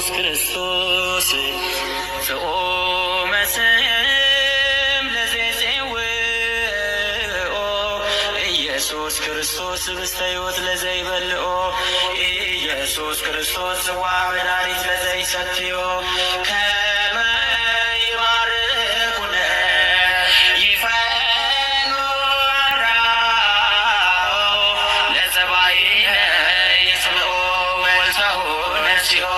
ኢየሱስ ክርስቶስ ዘኦመ ስም ለዘይጼውኦ ኢየሱስ ክርስቶስ ህብስተ ሕይወት ለዘይበልዖ ኢየሱስ ክርስቶስ ጽዋ መድኃኒት ለዘይሰትዮ ከመ ይባርኩነ ይፈኑ አራው ለጸባኢነ ይጽብኦ ወልተሁ ነሲኦ።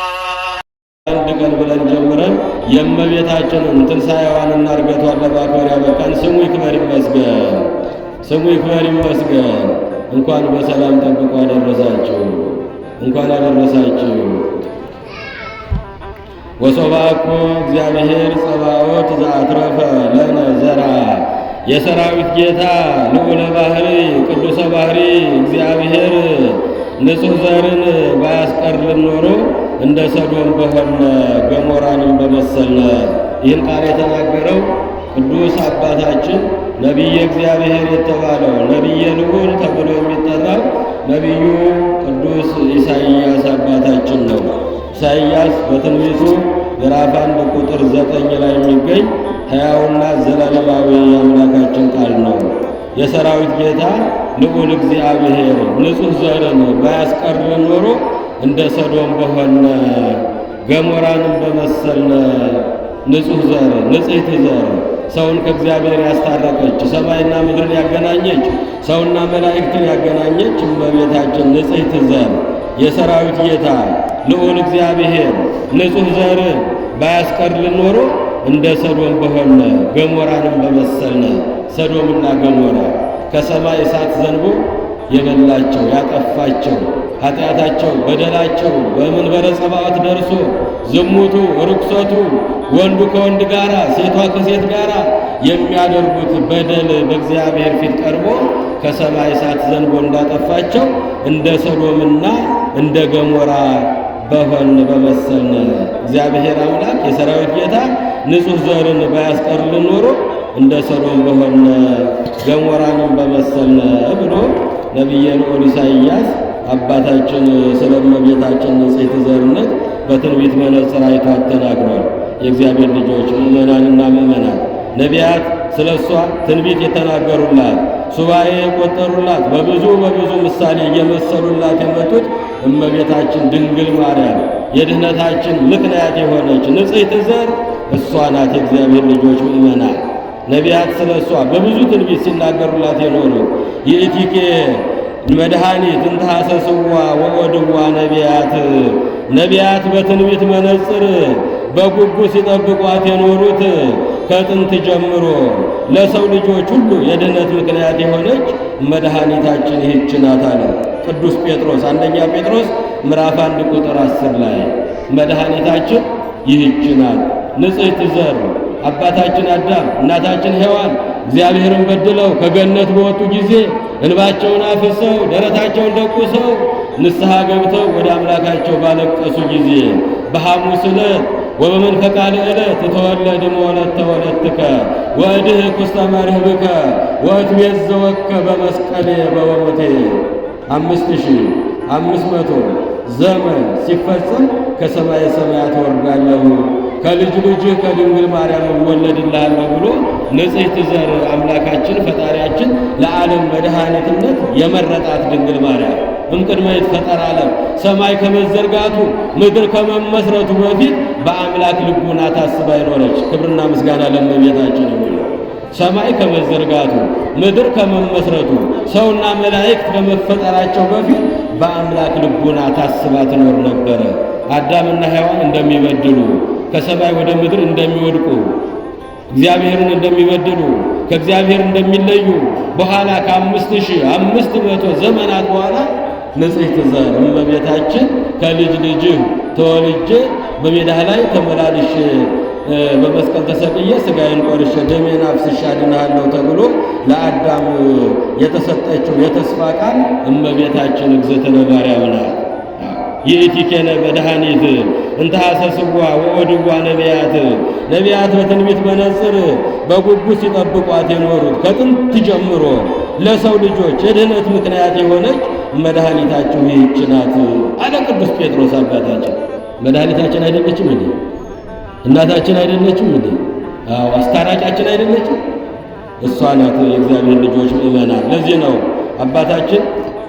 አንድ ቀን ብለን ጀምረን የእመቤታችንን ትንሣኤዋንና ዕርገቷን ለማክበር ያበቃን ስሙ ይክበር ይመስገን፣ ስሙ ይክበር ይመስገን። እንኳን በሰላም ጠብቆ አደረሳችሁ፣ እንኳን አደረሳችሁ። ወሶባኮ እግዚአብሔር ጸባኦት ዘአትረፈ ለነ ዘርአ የሰራዊት ጌታ ልዑለ ባሕሪ ቅዱሰ ባሕሪ እግዚአብሔር ንጹሕ ዘርን ባያስቀርልን ኖሮ እንደ ሰዶም በሆነ ገሞራንም በመሰልነ። ይህን ቃል የተናገረው ቅዱስ አባታችን ነቢየ እግዚአብሔር የተባለው ነቢየ ልዑል ተብሎ የሚጠራው ነቢዩ ቅዱስ ኢሳይያስ አባታችን ነው። ኢሳይያስ በትንቢቱ ምዕራፍ 1 ቁጥር 9 ላይ የሚገኝ ሕያውና ዘላለማዊ አምላካችን ቃል ነው። የሰራዊት ጌታ ልዑል እግዚአብሔር ንጹሕ ዘርን ባያስቀርልን ኖሮ እንደ ሰዶም በሆነ ገሞራንም በመሰልነ። ንጹሕ ዘር ንጽሕት ዘር ሰውን ከእግዚአብሔር ያስታረቀች ሰማይና ምድርን ያገናኘች ሰውና መላእክትን ያገናኘች እመቤታችን ንጽሕት ዘር የሰራዊት ጌታ ልዑል እግዚአብሔር ንጹሕ ዘር ባያስቀርልን ኖሮ እንደ ሰዶም በሆነ ገሞራንም በመሰልነ። ሰዶምና ገሞራ ከሰማይ እሳት ዘንቦ የበላቸው ያጠፋቸው ኃጢአታቸው በደላቸው በመንበረ ጸባዖት ደርሶ ዝሙቱ ርኩሰቱ ወንዱ ከወንድ ጋራ ሴቷ ከሴት ጋራ የሚያደርጉት በደል በእግዚአብሔር ፊት ቀርቦ ከሰማይ እሳት ዘንቦ እንዳጠፋቸው እንደ ሰዶምና እንደ ገሞራ በሆን በመሰልነ። እግዚአብሔር አምላክ የሰራዊት ጌታ ንጹሕ ዘርን ባያስቀርልን ኖሮ እንደ ሰዶም በሆነ ገሞራንም በመሰልነ ብሎ ነቢየ ልዑል ኢሳይያስ አባታችን ስለ እመቤታችን ንጽሕት ዘርነት በትንቢት መነጽር አይቶ ተናግሯል። የእግዚአብሔር ልጆች ምእመናንና ምእመናት ነቢያት ስለ እሷ ትንቢት የተናገሩላት ሱባኤ የቆጠሩላት በብዙ ምሳሌ እየመሰሉላት የመጡት እመቤታችን ድንግል ማርያም የድኅነታችን ምክንያት የሆነች ንጽሕት ዘር እሷ ናት። የእግዚአብሔር ልጆች ምእመናን ነቢያት ስለ እሷ በብዙ ትንቢት ሲናገሩላት የኖሩት ይእቲኬ መድኃኒት እንተ ሐሰስዋ ወኦድዋ ነቢያት በትንቢት መነጽር በጉጉት ሲጠብቋት የኖሩት ከጥንት ጀምሮ ለሰው ልጆች ሁሉ የድኅነት ምክንያት የሆነች መድኃኒታችን ይህች ናት አለ ቅዱስ ጴጥሮስ። አንደኛ ጴጥሮስ ምዕራፍ 1 ቁጥር 10 ላይ መድኃኒታችን ይህች ናት ንጽሕት ዘር። አባታችን አዳም እናታችን ሔዋን እግዚአብሔርን በድለው ከገነት በወጡ ጊዜ እንባቸውን አፍሰው ደረታቸውን ደቁሰው ንስሐ ገብተው ወደ አምላካቸው ባለቀሱ ጊዜ በሐሙስ ዕለት ወበመንፈቀ ዕለት ተወለድ ወለተ ወለትከ ወእድኅ ውስተ መርህብከ ወእትቤዘወከ በመስቀሌ በወሞቴ 5500 ዘመን ሲፈጸም ከሰማየ ሰማያት ወርዳለሁ ከልጅ ልጅህ ከድንግል ማርያም እወለድልሃለሁ ብሎ ንጽሕት ዘር አምላካችን ፈጣሪያችን ለዓለም መድኃኒትነት የመረጣት ድንግል ማርያም እምቅድመ ይትፈጠር ዓለም ሰማይ ከመዘርጋቱ ምድር ከመመስረቱ በፊት በአምላክ ልቡና ታስባ ይኖረች። ክብርና ምስጋና ለእመቤታችን ይሁን። ሰማይ ከመዘርጋቱ ምድር ከመመስረቱ ሰውና መላእክት ከመፈጠራቸው በፊት በአምላክ ልቡና ታስባ ትኖር ነበረ። አዳምና ሔዋን እንደሚበድሉ ከሰማይ ወደ ምድር እንደሚወድቁ እግዚአብሔርን እንደሚበድሉ ከእግዚአብሔር እንደሚለዩ በኋላ ከ5500 ዘመናት በኋላ ንጽሕት ዘር እመቤታችን ከልጅ ልጅህ ተወልጄ በሜዳህ ላይ ተመላልሼ በመስቀል ተሰቅዬ ሥጋዬን ቆርሼ ደሜን አፍስሼ አድንሃለሁ ተብሎ ለአዳም የተሰጠችው የተስፋ ቃል እመቤታችን እግዝእትነ ማርያም ናት። ይእቲኬነ መድኃኒት እንተ ሐሰስዋ ወኦድዋ ነቢያት በትንቢት መነጽር በጉጉት ሲጠብቋት የኖሩት ከጥንት ጀምሮ ለሰው ልጆች የድኅነት ምክንያት የሆነች መድኃኒታችሁ ይህች ናት አለ ቅዱስ ጴጥሮስ አባታችን። መድኃኒታችን አይደለችም እንዴ? እናታችን አይደለችም እንዴ? አዎ አስታራቂያችን አይደለችም? እሷ ናት የእግዚአብሔር ልጆች ምእመናን። ለዚህ ነው አባታችን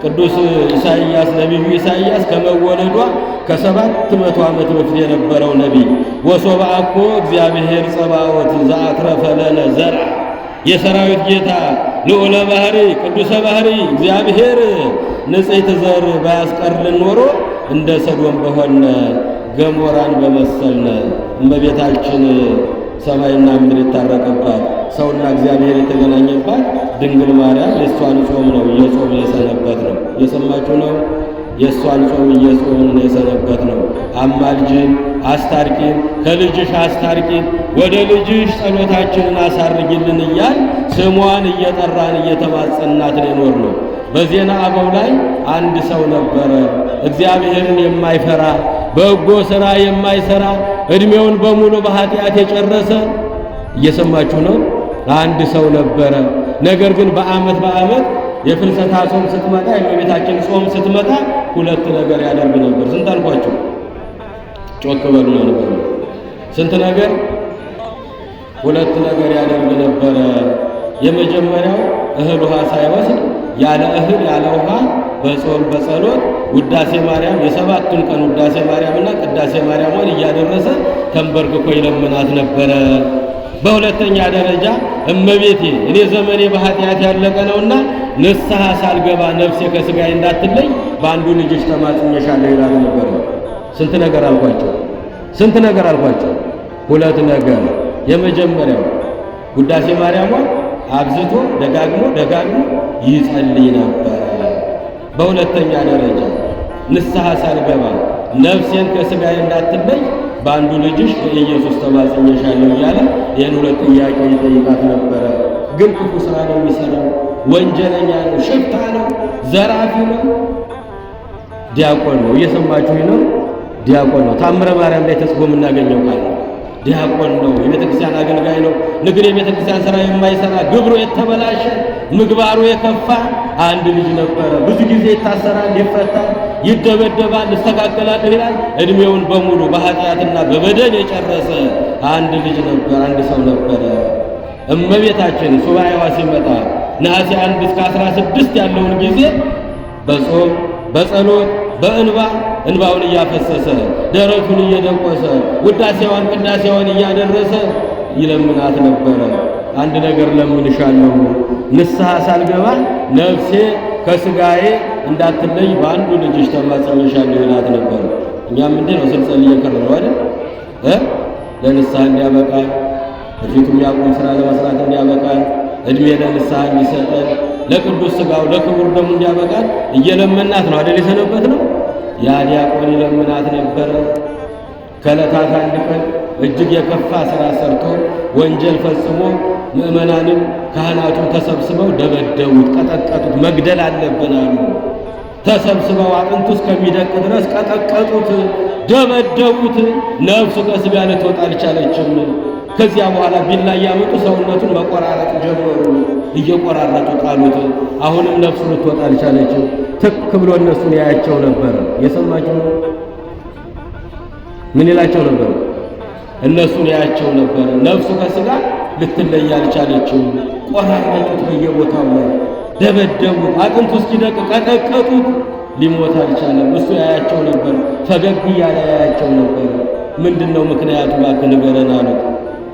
ቅዱስ ኢሳይያስ ነቢዩ ኢሳይያስ ከመወለዷ ከ700 ዓመት በፊት የነበረው ነቢይ ወሶብአኮ እግዚአብሔር ጸባዖት ዘአትረፈ ለነ ዘርአ የሰራዊት ጌታ ልዑለ ባህሪ ቅዱሰ ባህሪ እግዚአብሔር ንጽሕት ዘር ባያስቀርልን ኖሮ እንደ ሰዶም በሆነ ገሞራን በመሰልነ እመቤታችን ሰማይና ምድር የታረቀባት ሰውና እግዚአብሔር የተገናኘባት ድንግል ማርያም የእሷን ጾም ነው እየጾም የሰነበት ነው። የሰማችሁ ነው። የእሷን ጾም እየጾምን የሰነበት ነው። አማልጅን አስታርቂን፣ ከልጅሽ አስታርቂን፣ ወደ ልጅሽ ጸሎታችንን አሳርጊልን እያል ስሟን እየጠራን እየተማጸናት የኖር ነው። በዜና አበው ላይ አንድ ሰው ነበረ፣ እግዚአብሔርን የማይፈራ በጎ ሥራ የማይሰራ ዕድሜውን በሙሉ በኃጢአት የጨረሰ። እየሰማችሁ ነው። አንድ ሰው ነበረ። ነገር ግን በዓመት የፍልሰታ ጾም ስትመጣ የእመቤታችን ጾም ስትመጣ ሁለት ነገር ያደርግ ነበር። ስንት አልኳችሁ? ጮክ በሉ ነበር። ስንት ነገር? ሁለት ነገር ያደርግ ነበረ። የመጀመሪያው እህል ውሃ ሳይወስድ ያለ እህል ያለ ውሃ በጾም በጸሎት ውዳሴ ማርያም የሰባቱን ቀን ውዳሴ ማርያምና ቅዳሴ ማርያምን እያደረሰ ተንበርክኮ ይለምናት ነበረ። በሁለተኛ ደረጃ እመቤቴ እኔ ዘመኔ በኃጢአት ያለቀ ነውና ንስሐ ሳልገባ ነፍሴ ከሥጋዬ እንዳትለይ በአንዱ ልጅሽ ተማጽኜሻለሁ ይላል ነበር። ስንት ነገር አልኳቸው? ስንት ነገር አልኳቸው? ሁለት ነገር። የመጀመሪያው ውዳሴ ማርያምን አብዝቶ ደጋግሞ ይጸልይ ነበር። በሁለተኛ ደረጃ ንስሐ ሳልገባ ነፍሴን ከሥጋዬ እንዳትለይ በአንዱ ልጅሽ በኢየሱስ ተማጽኜሻለሁ እያለ ይህን ሁለት ጥያቄ ይጠይቃት ነበረ። ግን ክፉ ሥራ ነው የሚሠራው፣ ወንጀለኛ ነው፣ ሽፍታ ነው፣ ዘራፊ ነው፣ ዲያቆን ነው። እየሰማችሁ ነው። ዲያቆን ነው። ታምረ ማርያም ላይ ተጽፎ የምናገኘው ቃል ነው። ዲያቆን ነው። የቤተ ክርስቲያን አገልጋይ ነው። ንግድ የቤተ ክርስቲያን ሥራ የማይሠራ ግብሩ የተበላሸ ምግባሩ የከፋ አንድ ልጅ ነበረ። ብዙ ጊዜ ይታሰራል፣ ይፈታል፣ ይደበደባል፣ ይስተካከላል ይላል። ዕድሜውን በሙሉ በኃጢአትና በበደል የጨረሰ አንድ ልጅ ነበር፣ አንድ ሰው ነበረ። እመቤታችን ሱባኤዋ ሲመጣ ነሐሴ 1 እስከ 16 ያለውን ጊዜ በጾም በጸሎት በእንባ እንባውን እያፈሰሰ ደረቱን እየደቆሰ ውዳሴዋን ቅዳሴዋን እያደረሰ ይለምናት ነበረ። አንድ ነገር ለምንሻለሁ፣ ንስሐ ሳልገባ ነፍሴ ከሥጋዬ እንዳትለይ በአንዱ ልጅሽ ተማጽኜሻለሁ ይላት ነበር። እኛም እንዴ ነው ስንጸልይ የከረመው አይደል? ለንስሐ እንዲያበቃን በፊቱ የሚያቆም ሥራ ለመስራት እንዲያበቃን ዕድሜ ለንስሐ እንዲሰጠን ለቅዱስ ሥጋው ለክቡር ደሙ እንዲያበቃን እየለመናት ነው አይደል? የሰነበት ነው። ያ ዲያቆን ይለምናት ነበረ። ከዕለታት አንድ ቀን እጅግ የከፋ ሥራ ሰርቶ ወንጀል ፈጽሞ ምእመናንም ካህናቱን ተሰብስበው ደበደቡት፣ ቀጠቀጡት። መግደል አለብን አሉ። ተሰብስበው አጥንቱ እስከሚደቅ ድረስ ቀጠቀጡት፣ ደበደቡት። ነፍሱ ከሥጋ ልትወጣ አልቻለችም። ከዚያ በኋላ ቢላ እያመጡ ሰውነቱን መቆራረጥ ጀመሩ። እየቆራረጡ ጣሉት። አሁንም ነፍሱ ልትወጣ አልቻለችም። ትክ ብሎ እነሱን ያያቸው ነበረ። የሰማችሁ ነው። ምን ይላቸው ነበር? እነሱን ያያቸው ነበረ። ነፍሱ ከሥጋ ልትለይ አልቻለችም። ቆራረጡት፣ በየቦታው ላይ ደበደቡት፣ አጥንቱ እስኪደቅ ቀጠቀጡት። ሊሞት አልቻለም። እሱ ያያቸው ነበር። ፈገግ እያለ ያያቸው ነበር። ምንድነው ምክንያቱ? እባክህ ንገረን አሉት።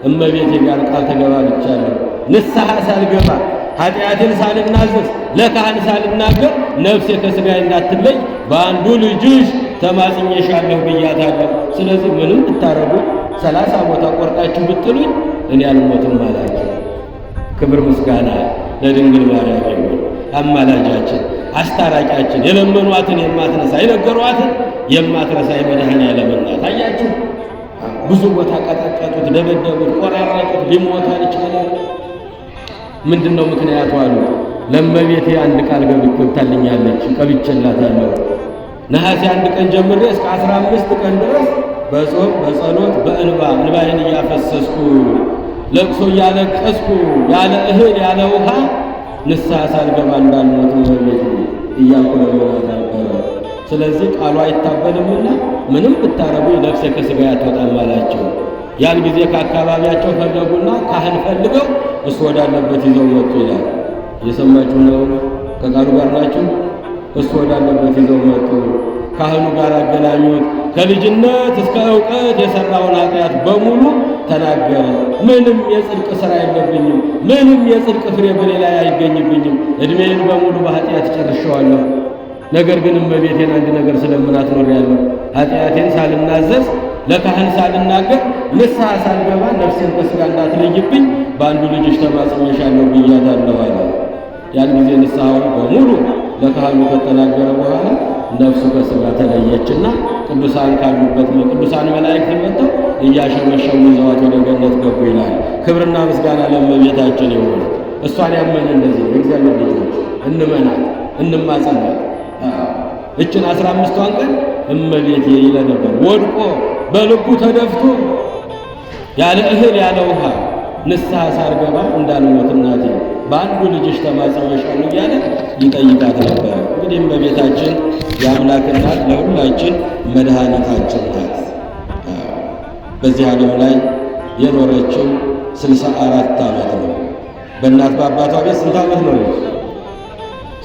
እመቤቴ ጋር ቃል ተገባብቻለሁ፣ ንስሐ ሳልገባ ኃጢአቴን ሳልናዘዝ ለካህን ሳልናገር ነፍሴ ከሥጋዬ እንዳትለይ በአንዱ ልጅሽ ተማጽኜሻለሁ ብያታለሁ። ስለዚህ ምንም ብታረጉ 30 ቦታ ቆርጣችሁ ብትሉኝ እኔ አልሞትም አላቸው። ክብር ምስጋና ለድንግል ማርያም ይሁን። አማላጃችን፣ አስታራቂያችን፣ የለመኗትን የማትነሳ የነገሯትን የማትረሳ የመድኃኔዓለም እናት። አያችሁ፣ ብዙ ቦታ ቀጠቀጡት፣ ደበደቡት፣ ቆራረጡት፣ ሊሞት አልቻለም። ምንድነው ምክንያቱ አሉ። ለእመቤቴ አንድ ቃል ገብታልኛለች፣ ቀብቼላታለሁ። ነሐሴ 1 ቀን ጀምሬ እስከ 15 ቀን ድረስ በጾም በጸሎት በእንባ እንባዬን እያፈሰስኩ ለቅሶ እያለቀስኩ ያለ እህል ያለ ውሃ ንስሐ ሳልገባ እንዳልሞት እመቤቴ እያልኩ ለምናት ነበረ። ስለዚህ ቃሉ አይታበልምና ምንም ብታረጉ ነፍሴ ከሥጋ አትወጣም አላቸው። ያን ጊዜ ከአካባቢያቸው ፈለጉና ካህን ፈልገው እሱ ወዳለበት ይዘው መጡ ይላል። እየሰማችሁ ነው? ከቃሉ ጋር ናችሁ? እሱ ወዳለበት ይዘው መጡ። ካህኑ ጋር አገናኙት። ከልጅነት እስከ ዕውቀት የሠራውን ኃጢአት በሙሉ ተናገረ። ምንም የጽድቅ ሥራ የለብኝም፣ ምንም የጽድቅ ፍሬ በእኔ ላይ አይገኝብኝም፣ ዕድሜን በሙሉ በኃጢአት ጨርሼዋለሁ። ነገር ግን እመቤቴን አንድ ነገር ስለምናት ኖሬአለሁ። ኃጢአቴን ሳልናዘዝ ለካህን ሳልናገር ንስሐ ሳልገባ ነፍሴን ከሥጋ እንዳትለይብኝ በአንዱ ልጅሽ ተማጽኜሻለሁ ብያታለሁ አለ። ያን ጊዜ ንስሐውን በሙሉ ለካህኑ ከተናገረ በኋላ ነፍሱ ከሥጋ ተለየችና ቅዱሳን ካሉበት ቅዱሳን መላእክት መጥተው እያሸመሸሙ ይዘዋት ወደ ገነት ገቡ ይላል። ክብርና ምስጋና ለእመቤታችን ይሁን። እሷን ያመነ እንደዚህ ነው። እግዚአብሔር ልጆች እንመናት፣ እንማጸናት። እችን 15ቷን ቀን እመቤቴ ይለ ነበር። ወድቆ በልቡ ተደፍቶ ያለ እህል ያለ ውሃ ንስሐ ሳልገባ እንዳልሞት እናቴ በአንዱ ልጅሽ ተማጽኜሻለሁ እያለ ይጠይቃት ነበር። እንግዲህ እመቤታችን የአምላክ እናት ለሁላችን መድኃኒታችን ናት። በዚህ ዓለም ላይ የኖረችው 64 ዓመት ነው። በእናት በአባቷ ቤት ስንት ዓመት ኖረች?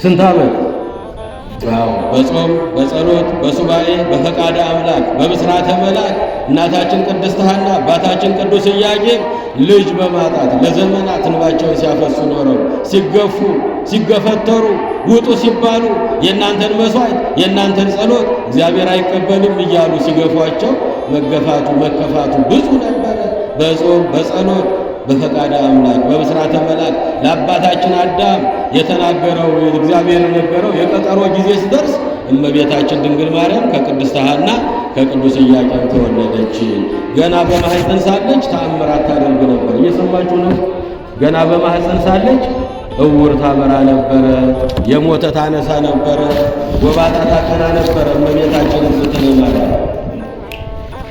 ስንት ዓመት? በጾም በጸሎት በሱባኤ በፈቃደ አምላክ በምስራተ መልአክ እናታችን ቅድስት ሐና አባታችን ቅዱስ ኢያቄም ልጅ በማጣት ለዘመናት እንባቸውን ሲያፈሱ ኖረው ሲገፉ ሲገፈተሩ ውጡ ሲባሉ የእናንተን መሥዋዕት የእናንተን ጸሎት እግዚአብሔር አይቀበልም እያሉ ሲገፏቸው መገፋቱ መከፋቱ ብዙ ነበረ። በጾም በጸሎት በፈቃደ አምላክ በምስራተ መልአክ ለአባታችን አዳም የተናገረው እግዚአብሔር የነገረው የቀጠሮ ጊዜ ሲደርስ እመቤታችን ድንግል ማርያም ከቅድስት ሐና ከቅዱስ ኢያቄም ተወለደች። ገና በማኅፀን ሳለች ተአምራት ታደርግ ነበር። እየሰማችሁ ነው? ገና በማኅፀን ሳለች እውር ታበራ ነበረ፣ የሞተ ታነሳ ነበረ፣ ጎባጣ ታቀና ነበረ። እመቤታችን ስትነማራ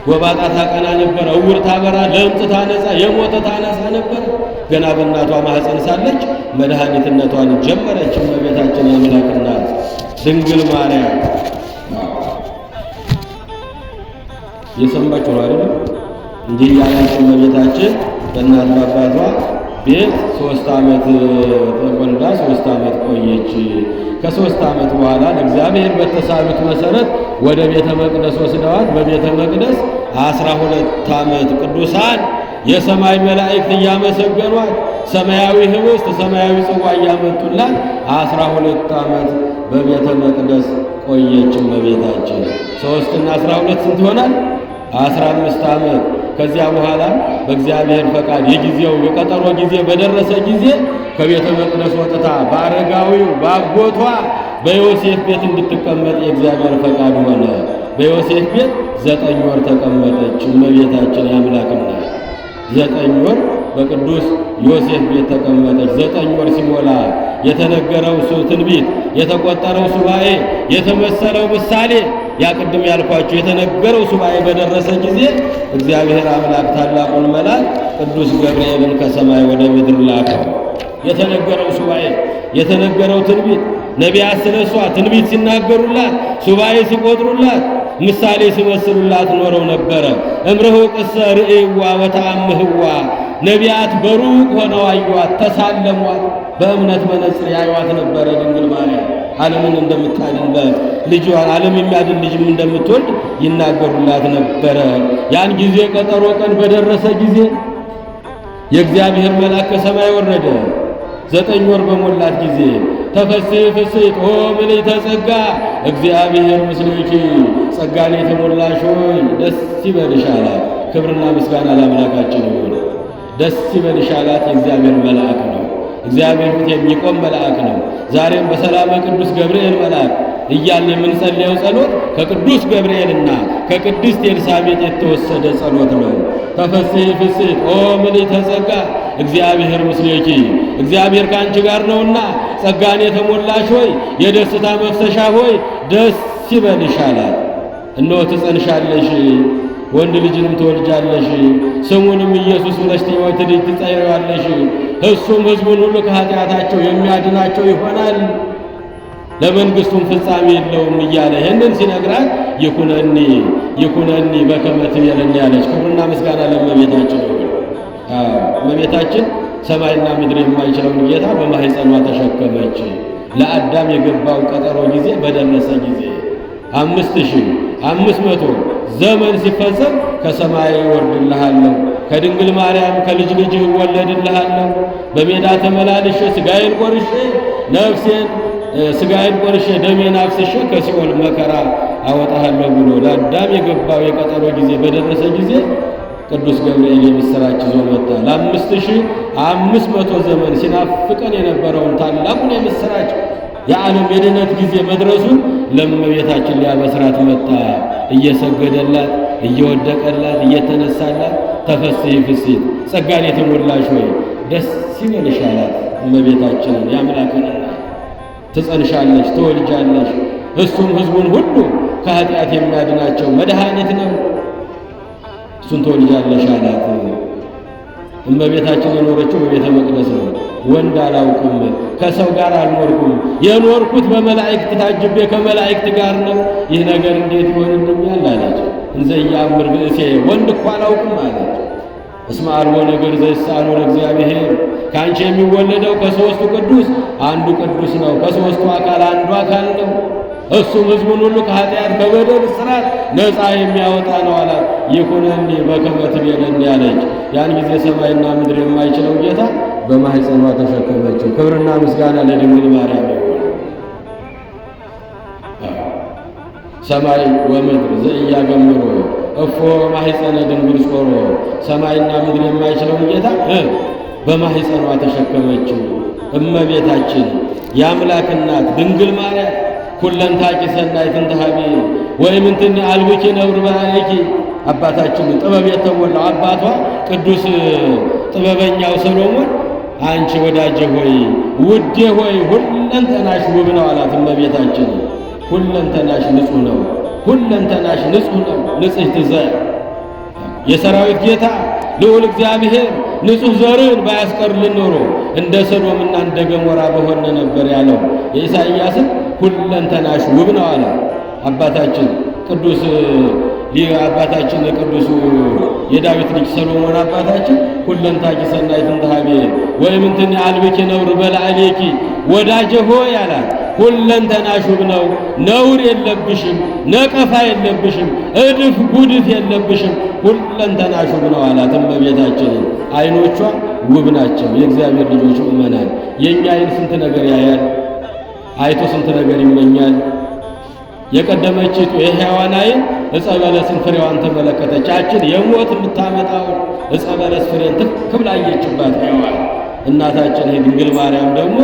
ጎባጣ ታቀና ነበረ፣ እውር ታበራ፣ ለምጽ ታነጻ፣ የሞተ ታነሳ ነበር። ገና በእናቷ ማኅፀን ሳለች መድኃኒትነቷን ጀመረች። እመቤታችን የአምላክ እናት ድንግል ማርያም የሰማችሁ አይደል? እንዲህ ያለች እመቤታችን በእናት በአባቷ ቤት 3 ዓመት ተወልዳ 3 ዓመት ቆየች። ከ3 ዓመት በኋላ ለእግዚአብሔር በተሳሉት መሰረት ወደ ቤተ መቅደስ ወስደዋት በቤተ መቅደስ 12 ዓመት ቅዱሳን የሰማይ መላእክት እያመሰገኗት ሰማያዊ ህብስት ሰማያዊ ጽዋ እያመጡላት 12 ዓመት በቤተ መቅደስ ቆየች እመቤታችን። 3 እና 12 ስንት ይሆናል? 15 ዓመት። ከዚያ በኋላ በእግዚአብሔር ፈቃድ የጊዜው የቀጠሮ ጊዜ በደረሰ ጊዜ ከቤተ መቅደስ ወጥታ በአረጋዊው ባጎቷ በዮሴፍ ቤት እንድትቀመጥ የእግዚአብሔር ፈቃድ ሆነ። በዮሴፍ ቤት 9 ወር ተቀመጠች እመቤታችን የአምላክ እናት። 9 ወር በቅዱስ ዮሴፍ ቤት ተቀመጠች። 9 ወር ሲሞላ የተነገረው ትንቢት፣ የተቆጠረው ሱባኤ፣ የተመሰለው ምሳሌ ያ ቅድም ያልኳችሁ የተነገረው ሱባኤ በደረሰ ጊዜ እግዚአብሔር አምላክ ታላቁን መልአክ ቅዱስ ገብርኤልን ከሰማይ ወደ ምድር ላከው። የተነገረው ሱባኤ የተነገረው ትንቢት ነቢያት ስለሷ ትንቢት ሲናገሩላት ሱባኤ ሲቆጥሩላት ምሳሌ ሲመስሉላት ኖረው ነበረ። እምረሁ ቅሰ ርእይዋ ወተአምህዋ ነቢያት በሩቅ ሆነው አዩዋት፣ ተሳለሟት። በእምነት መነጽር ያዩዋት ነበረ። ድንግል ማርያም ዓለምን እንደምታድን በልጇ ዓለም የሚያድን ልጅም እንደምትወልድ ይናገሩላት ነበረ። ያን ጊዜ ቀጠሮ ቀን በደረሰ ጊዜ የእግዚአብሔር መልአክ ከሰማይ ወረደ። 9 ወር በሞላት ጊዜ ተፈሥሒ ፍሥሕት ኦ ምልዕተ ጸጋ እግዚአብሔር ምስሌኪ ጸጋን የተሞላሽ ሆይ ደስ ይበልሽ አላት። ክብርና ምስጋና ለአምላካችን ይሁን። ደስ ይበልሽ አላት። የእግዚአብሔር መልአክ ነው። እግዚአብሔር ፊት የሚቆም መልአክ ነው። ዛሬም በሰላመ ቅዱስ ገብርኤል መልአክ እያልን የምንጸልየው ጸሎት ከቅዱስ ገብርኤልና ከቅድስት ኤልሳቤጥ የተወሰደ ጸሎት ነው። ተፈሥሒ ፍሥሕት ኦ ምልዕተ ጸጋ እግዚአብሔር ምስሌኪ እግዚአብሔር ከአንቺ ጋር ነውና ጸጋን የተሞላሽ ሆይ የደስታ መፍሰሻ ሆይ ደስ ይበልሽ አላት። እነሆ ትጸንሻለሽ፣ ወንድ ልጅንም ትወልጃለሽ፣ ስሙንም ኢየሱስ ብለሽ ትጠሪዋለሽ። እሱም ሕዝቡን ሁሉ ከኃጢአታቸው የሚያድናቸው ይሆናል። ለመንግስቱም ፍጻሜ የለውም እያለ ይህንን ሲነግራት ይኩነኒ በከመ ትቤለኒ ያለች። ክብርና ምስጋና ለእመቤታችን ነው። እመቤታችን ሰማይና ምድር የማይችለውን ጌታ በማኅፀኗ ተሸከመች። ለአዳም የገባው ቀጠሮ ጊዜ በደረሰ ጊዜ 5500 ዘመን ሲፈጸም ከሰማይ ወርድልሃለሁ፣ ከድንግል ማርያም ከልጅ ልጅ እወለድልሃለሁ፣ በሜዳ ተመላልሼ ሥጋዬን ቆርሼ ነፍሴን ሥጋዬን ቆርሼ ደሜን አፍስሼ ከሲኦል መከራ አወጣሃለሁ ብሎ ለአዳም የገባው የቀጠሮ ጊዜ በደረሰ ጊዜ ቅዱስ ገብርኤል የምሥራች ይዞ መጣ። ለ5500 ዘመን ሲናፍቀን የነበረውን ታላቁን የምሥራች የዓለም የድኅነት ጊዜ መድረሱን ለእመቤታችን ሊያበስራት መጣ። እየሰገደላት እየወደቀላት እየተነሳላት ተፈሥሒ ፍሥሕት ጸጋን የተሞላሽ ሆይ ደስ ይበልሽ አላት። እመቤታችንን የአምላክን ትጸንሻለሽ፣ ትወልጃለሽ፣ እሱም ሕዝቡን ሁሉ ከኃጢአት የሚያድናቸው መድኃኒት ነው፣ እሱን ትወልጃለሽ አላት። እመቤታችን የኖረችው በቤተ መቅደስ ነው። ወንድ አላውቅም፣ ከሰው ጋር አልኖርኩም፣ የኖርኩት በመላእክት ታጅቤ ከመላእክት ጋር ነው። ይህ ነገር እንዴት ይሆንልኛል አለች። እንዘ ኢያእምር ብእሴ ወንድ እኮ አላውቅም አለች። እስመ አልቦ ነገር ዘይሳኖ ለእግዚአብሔር ከአንቺ የሚወለደው ከሦስቱ ቅዱስ አንዱ ቅዱስ ነው፣ ከሦስቱ አካል አንዱ አካል ነው። እሱም ሕዝቡን ሁሉ ከኃጢአት ከበደል እስራት ነፃ የሚያወጣ ነው አላት። ይኩነኒ በከመ ትቤለኒ አለች። ያን ጊዜ ሰማይና ምድር የማይችለው ጌታ በማኅፀኗ ተሸከመችው። ክብርና ምስጋና ለድንግል ማርያም ይሁን። ሰማይ ወምድር ዘኢያገምሮ እፎ ማኅፀነ ድንግል ጾሮ። ሰማይና ምድር የማይችለውን ጌታ በማኅፀኗ ተሸከመችው። እመቤታችን የአምላክ እናት ድንግል ማርያም ኩለንታኪ ሰናይትን ተሃቢ ወይምንትኒ አልብኪ ነብር በአይኪ። አባታችን ጥበብ የተሞላው አባቷ ቅዱስ ጥበበኛው ሰሎሞን አንቺ ወዳጄ ሆይ ውዴ ሆይ ሁለንተናሽ ውብ ነው አላት። እመቤታችን ሁለንተናሽ ንጹሕ ነው፣ ሁለንተናሽ ንጹሕ ነው። ንጽሕት ዘር የሰራዊት ጌታ ልዑል እግዚአብሔር ንጹሕ ዘርን ባያስቀርልን ኖሮ እንደ ሰዶምና እንደ ገሞራ በሆነ ነበር ያለው የኢሳይያስን ሁለንተናሽ ውብ ነው አለ። አባታችን ቅዱሱ የዳዊት ልጅ ሰሎሞን አባታችን ሁለንታኪ ሰናይትን ተሃቤ ወይምንትኒ አልብኪ ነውር በላዕሌኪ ወዳጄ ሆይ አላት። ሁለንተናሽ ውብ ነው፣ ነውር የለብሽም፣ ነቀፋ የለብሽም፣ እድፍ ጉድፍ የለብሽም፣ ሁለንተናሽ ውብ ነው አላት። እመቤታችንን ዓይኖቿ ውብ ናቸው። የእግዚአብሔር ልጆች ምእመናን፣ የእኛ ዓይን ስንት ነገር ያያል፣ አይቶ ስንት ነገር ይመኛል። የቀደመችቱ የሕያዋን ዓይን ዕፀ በለስን ፍሬዋን ተመለከተች። ያችን የሞት የምታመጣውን ዕፀ በለስ ፍሬን ትክ ብላ አየችባት ሕያዋን እናታችን ድንግል ማርያም ደግሞ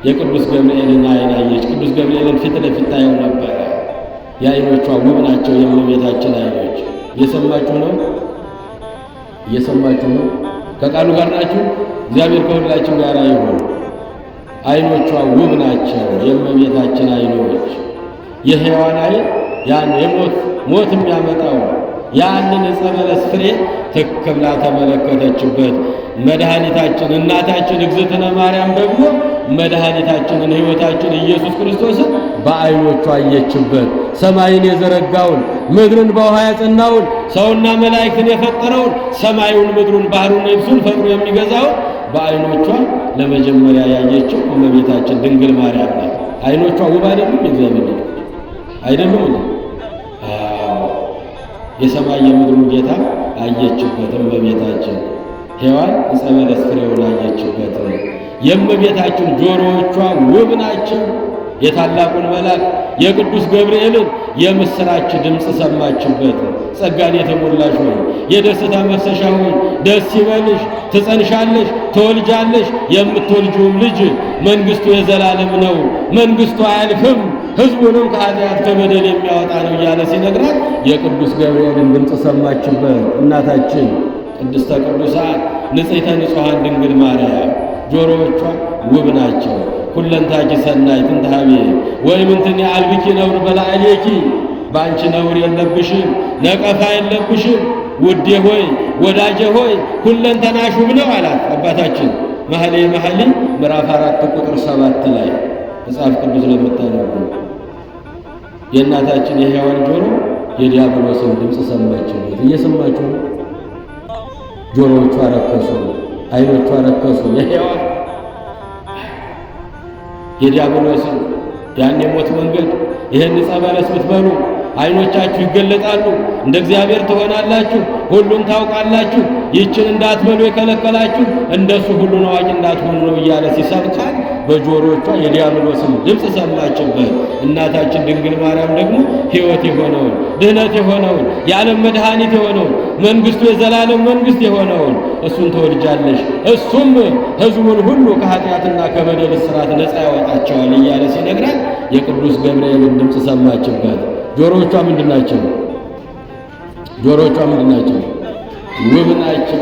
የቅዱስ ገብርኤልን ዓይን አየች። ቅዱስ ገብርኤልን ፊት ለፊት ታየው ነበረ። የዓይኖቿ ውብ ናቸው የእመቤታችን ዓይኖች። እየሰማችሁ ነው? እየሰማችሁ ነው? ከቃሉ ጋር ናችሁ? እግዚአብሔር ከሁላችን ጋር ይሁን። ዓይኖቿ ውብ ናቸው የእመቤታችን ዓይኖች። የሕያዋን ዓይን ያን ሞት የሚያመጣው ያንን ዕፀ በለስ ፍሬ ትክ ብላ ተመለከተችበት። መድኃኒታችን እናታችን እግዝእትነ ማርያም ደግሞ መድኃኒታችንን ሕይወታችን ኢየሱስ ክርስቶስን በዓይኖቿ አየችበት። ሰማይን የዘረጋውን ምድርን በውሃ ያጸናውን ሰውና መላእክትን የፈጠረውን ሰማዩን ምድሩን ባህሩን የብሱን ፈጥሮ የሚገዛውን በዓይኖቿ ለመጀመሪያ ያየችው እመቤታችን ድንግል ማርያም ናት። ዓይኖቿ ውብ አይደሉም? የእግዚአብሔር ልጆች አይደሉም? የሰማይ የምድሩን ጌታ አየችበት እመቤታችን። ሔዋን ዕፀ በለስ ፍሬውን አየችበት። የእመቤታችን ጆሮዎቿ ውብ ናቸው። የታላቁን መልአክ የቅዱስ ገብርኤልን የምሥራች ድምፅ ሰማችበት። ጸጋን የተሞላሽ ሆይ የደስታ መፍሰሻ ሆይ ደስ ይበልሽ፣ ትጸንሻለሽ፣ ትወልጃለሽ፣ የምትወልጂውም ልጅ መንግሥቱ የዘላለም ነው፣ መንግሥቱ አያልፍም፣ ሕዝቡንም ከኃጢአት ከበደል የሚያወጣ ነው እያለ ሲነግራት የቅዱስ ገብርኤልን ድምፅ ሰማችበት። እናታችን ቅድስተ ቅዱሳን ንጽሕተ ንጹሐን ድንግል ማርያም ጆሮዎቿ ውብ ናቸው። ሁለንታኪ ሰናይትን ተሃቤ ወይምንትኒ አልብኪ ነውር በላዕሌኪ በአንቺ ነውር የለብሽም፣ ነቀፋ የለብሽም። ውዴ ሆይ ወዳጄ ሆይ ሁለንተናሽ ውብ ነው አላት አባታችን መኃልየ መኃልይ ምዕራፍ 4 ቁጥር 7 ላይ መጽሐፍ ቅዱስ ለምታነቡ የእናታችን የሔዋን ጆሮ የዲያብሎስን ድምፅ ሰማችበት። እየሰማችሁ ነው። ጆሮዎቿ ረከሱ፣ ዓይኖቿ ረከሱ። የሔዋን የዲያብሎስን ያን የሞት መንገድ ይህን ዕፀ በለስ ብትበሉ ዓይኖቻችሁ ይገለጣሉ፣ እንደ እግዚአብሔር ትሆናላችሁ፣ ሁሉን ታውቃላችሁ፣ ይህችን እንዳትበሉ የከለከላችሁ እንደሱ ሁሉን አዋቂ እንዳትሆኑ ነው እያለ ሲሰብካል በጆሮቿ የዲያብሎስን ድምፅ ሰማችበት። እናታችን ድንግል ማርያም ደግሞ ሕይወት የሆነውን ድህነት የሆነውን የዓለም መድኃኒት የሆነውን መንግሥቱ የዘላለም መንግሥት የሆነውን እሱን ትወልጃለሽ፣ እሱም ሕዝቡን ሁሉ ከኃጢአትና ከበደል እስራት ነፃ ያወጣቸዋል እያለ ሲነግራል የቅዱስ ገብርኤልን ድምፅ ሰማችበት። ጆሮቿ ምንድን ናቸው? ጆሮቿ ምንድን ናቸው? ውብ ናቸው፣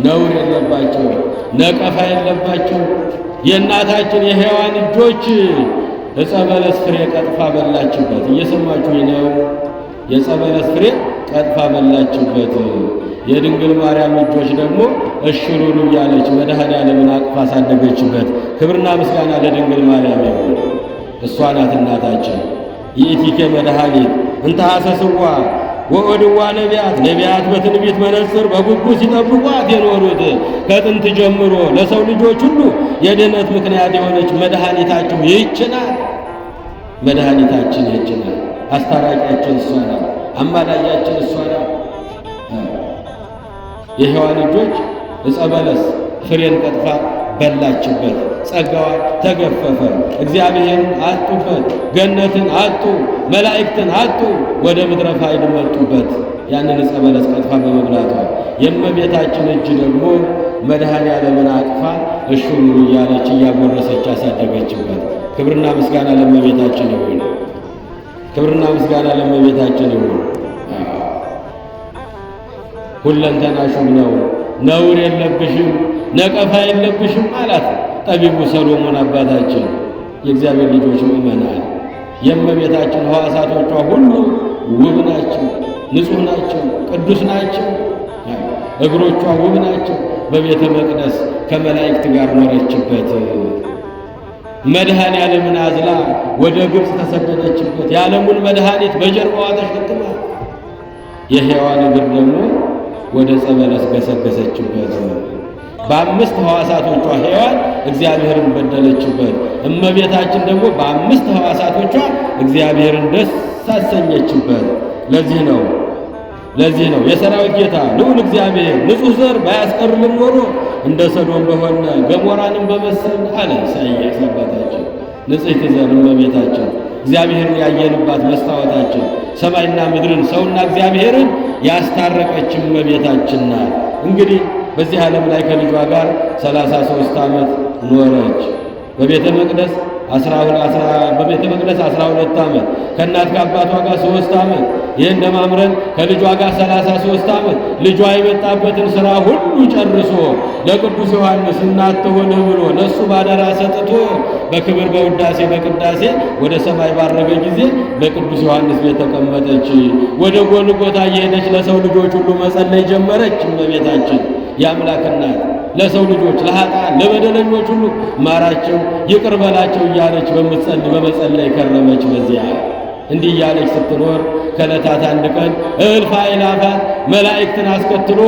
ነውር የለባቸው፣ ነቀፋ የለባቸው። የእናታችን የሔዋን እጆች ዕፀ በለስ ፍሬ ቀጥፋ በላችበት። እየሰማችሁ ነው። የዕፀ በለስ ፍሬ ቀጥፋ በላችበት። የድንግል ማርያም እጆች ደግሞ እሽሩሩ እያለች መድኃኔዓለምን አቅፋ አሳደገችበት። ክብርና ምስጋና ለድንግል ማርያም ይሁን። እሷ ናት እናታችን። ይእቲኬ መድኃኒት እንተ ሐሰስዋ ወኦድዋ ነቢያት በትንቢት መነጽር በጉጉት ሲጠብቋት የኖሩት ከጥንት ጀምሮ ለሰው ልጆች ሁሉ የድኅነት ምክንያት የሆነች መድኃኒታችሁ ይህች ናት። መድኃኒታችን ይህች ናት። አስታራቂያችን እሷ ናት። አማላጃችን እሷ ናት። የሔዋን እጆች ዕፀ በለስ ፍሬን ቀጥፋ በላችበት። ጸጋዋ ተገፈፈ። እግዚአብሔርን አጡበት። ገነትን አጡ። መላእክትን አጡ። ወደ ምድረ ፋይድ መጡበት። ያንን ዕፀ በለስ ቀጥፋ በመብላቷ የእመቤታችን እጅ ደግሞ መድኃኔዓለምን አቅፋ እሹሩ እያለች እያጎረሰች አሳደገችበት። ክብርና ምስጋና ለእመቤታችን ይሁን። ክብርና ምስጋና ለእመቤታችን ይሁን። ሁለንተናሽ ውብ ነው፣ ነውር የለብሽም፣ ነቀፋ የለብሽም አላት ጠቢቡ ሰሎሞን አባታችን። የእግዚአብሔር ልጆች ምእመናን የእመቤታችን ሕዋሳቶቿ ሁሉ ውብ ናቸው፣ ንጹሕ ናቸው፣ ቅዱስ ናቸው። እግሮቿ ውብ ናቸው። በቤተ መቅደስ ከመላእክት ጋር ኖረችበት። መድኃኔዓለምን አዝላ ወደ ግብፅ ተሰደደችበት። የዓለሙን መድኃኒት በጀርባዋ ተሸክማ የሔዋን እግር ደግሞ ወደ ዕፀ በለስ ገሰገሰችበት። በአምስት ሕዋሳቶቿ ሔዋን እግዚአብሔርን በደለችበት። እመቤታችን ደግሞ በአምስት ሕዋሳቶቿ እግዚአብሔርን ደስ አሰኘችበት። ለዚህ ነው የሰራዊት ጌታ ልዑል እግዚአብሔር ንጹሕ ዘር ባያስቀርልን ኖሮ እንደ ሰዶም በሆነ ገሞራንም በመሰልን አለ ኢሳይያስ አባታችን። ንጽሕት ዘር እመቤታችን እግዚአብሔርን ያየንባት መስታወታችን፣ ሰማይና ምድርን ሰውና እግዚአብሔርን ያስታረቀች እመቤታችን ናት። እንግዲህ በዚህ ዓለም ላይ ከልጇ ጋር 33 ዓመት ኖረች። በቤተ መቅደስ 12 ዓመት ከእናት ከአባቷ ጋር 3 ዓመት። ይህን ለማምረን ከልጇ ጋር 33 ዓመት ልጇ የመጣበትን ሥራ ሁሉ ጨርሶ ለቅዱስ ዮሐንስ እናት ትሆንህ ብሎ ለእሱ ባደራ ሰጥቶ በክብር በውዳሴ በቅዳሴ ወደ ሰማይ ባረገ ጊዜ በቅዱስ ዮሐንስ ቤት ተቀመጠች። ወደ ጎልጎታ እየሄደች ለሰው ልጆች ሁሉ መጸለይ ጀመረች። እመቤታችን የአምላክ እናት ለሰው ልጆች ለኃጥአን ለበደለኞች ሁሉ ማራቸው፣ ይቅር በላቸው እያለች በመጸለይ ከረመች። በዚያ እንዲህ እያለች ስትኖር ከዕለታት አንድ ቀን እልፍ አእላፋት መላእክትን አስከትሎ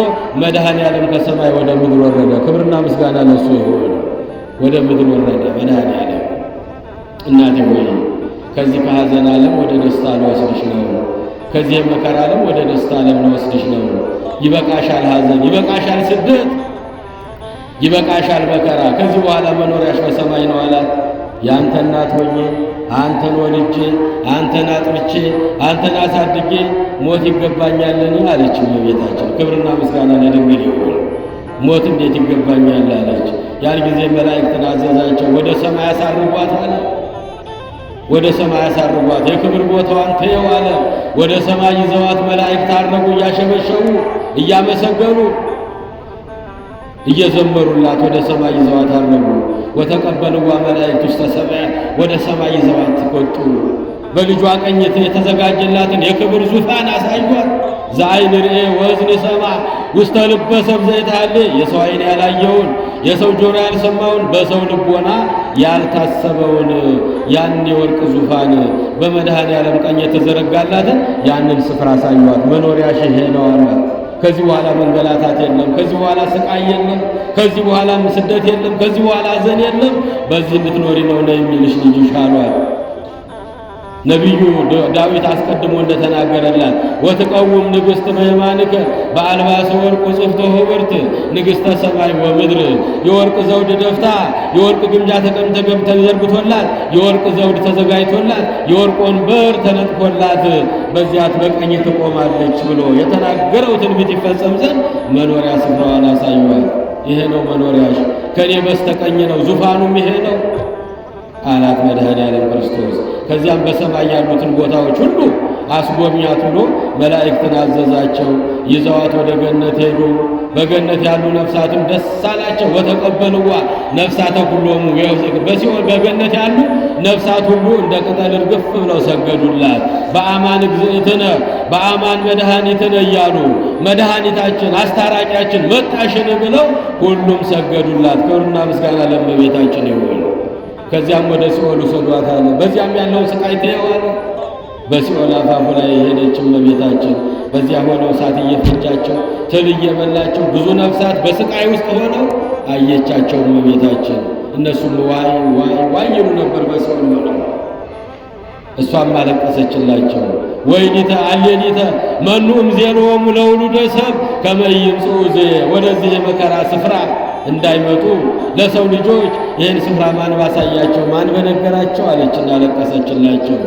መድኃኔዓለም ከሰማይ ወደ ምድር ወረደ። ክብርና ምስጋና ለእሱ ይሁን። ወደ ምድር ወረደ መድኃኔዓለም። እናቴ ሆይ ከዚህ ከሐዘን ዓለም ወደ ደስታ ልወስድሽ ነው። ከዚህ የመከራ ዓለም ወደ ደስታ ዓለም ልወስድሽ ነው። ይበቃሻል ሐዘን፣ ይበቃሻል ስደት፣ ይበቃሻል መከራ። ከዚህ በኋላ መኖሪያሽ በሰማይ ነው አላት። ያንተ እናት ሆኜ አንተን ወልጄ አንተን አጥብቼ አንተን አሳድጌ ሞት ይገባኛልን አለች እመቤታችን። ክብርና ምስጋና ለድንግል ይሁን። ሞት እንዴት ይገባኛል አለች። ያን ጊዜ መላእክትን አዘዛቸው፣ ወደ ሰማይ አሳርጓት አለ። ወደ ሰማይ አሳርጓት፣ የክብር ቦታዋን ተየው አለ። ወደ ሰማይ ይዘዋት መላእክት አረጉ፣ እያሸበሸቡ እያመሰገኑ እየዘመሩላት ወደ ሰማይ ይዘዋት አረጉ። ወተቀበልዋ መላእክት ውስተ ሰማያት፣ ወደ ሰማይ ይዘዋት ወጡ። በልጇ ቀኝ የተዘጋጀላትን የክብር ዙፋን አሳዩአት። ዘአይን ርኤ ወእዝን ሰማ ውስተ ልበ ሰብእ ዘይትሃሌ፣ የሰው ዓይን ያላየውን የሰው ጆሮ ያልሰማውን በሰው ልቦና ያልታሰበውን ያን የወርቅ ዙፋን በመድኃኔዓለም ቀኝ የተዘረጋላትን ያንን ስፍራ አሳዩአት። መኖሪያሽ ይሄ ነው አሏት። ከዚህ በኋላ መንገላታት የለም፣ ከዚህ በኋላ ስቃይ የለም፣ ከዚህ በኋላ ስደት የለም፣ ከዚህ በኋላ ሐዘን የለም፣ በዚህ እንድትኖሪ ነው የሚልሽ ልጅሽ አሏት። ነቢዩ ዳዊት አስቀድሞ እንደተናገረላት ወትቀውም ንግሥት በየማንከ በአልባሰ ወርቅ ጽፍቶ ኅብርት ንግሥተ ሰማይ ወምድር የወርቅ ዘውድ ደፍታ የወርቅ ግምጃ ተዘርግቶላት የወርቅ ዘውድ ተዘጋጅቶላት የወርቅ ወንበር ተነጥፎላት በዚያት በቀኝ ትቆማለች ብሎ የተናገረው ትንቢት ይፈጸም ዘንድ መኖሪያ ስፍራዋን አሳዩአት። ይሄ ነው መኖሪያሽ፣ ከኔ በስተቀኝ ነው፣ ዙፋኑም ይሄ ነው አላት መድኃኔዓለም ክርስቶስ። ከዚያም በሰማይ ያሉትን ቦታዎች ሁሉ አስጎብኛት ብሎ መላእክትን አዘዛቸው። ይዘዋት ወደ ገነት ሄዱ። በገነት ያሉ ነፍሳትም ደስ አላቸው። ወተቀበልዋ ነፍሳተ ኩሎሙ በሲኦል በገነት ያሉ ነፍሳት ሁሉ እንደ ቅጠል እርግፍ ብለው ሰገዱላት። በአማን እግዝእትነ በአማን መድኃኒትነ እያሉ መድኃኒታችን አስታራቂያችን መጣሽን ብለው ሁሉም ሰገዱላት። ክብርና ምስጋና ለእመቤታችን ይሁን። ከዚያም ወደ ሲኦል ወሰዷት አለ። በዚያም ያለውን ስቃይ ተየዋለ። በሲኦል አፋፉ ላይ ሄደች እመቤታችን። በዚያ ሆነው እሳት እየፈጃቸው ትል እየበላቸው ብዙ ነፍሳት በስቃይ ውስጥ ሆነው አየቻቸው እመቤታችን። እነሱም ዋይ ዋይ ዋይ ይሉ ነበር በሲኦል ሆነው። እሷም አለቀሰችላቸው። ወይኒተ አሌኒተ መኑ እምዜሎሙ ለውሉደ ሰብእ ከመ ይምጽኡ ወደዚህ የመከራ ስፍራ እንዳይመጡ ለሰው ልጆች ይህን ስፍራ ማን ባሳያቸው ማን በነገራቸው አለችና አለቀሰችላቸው።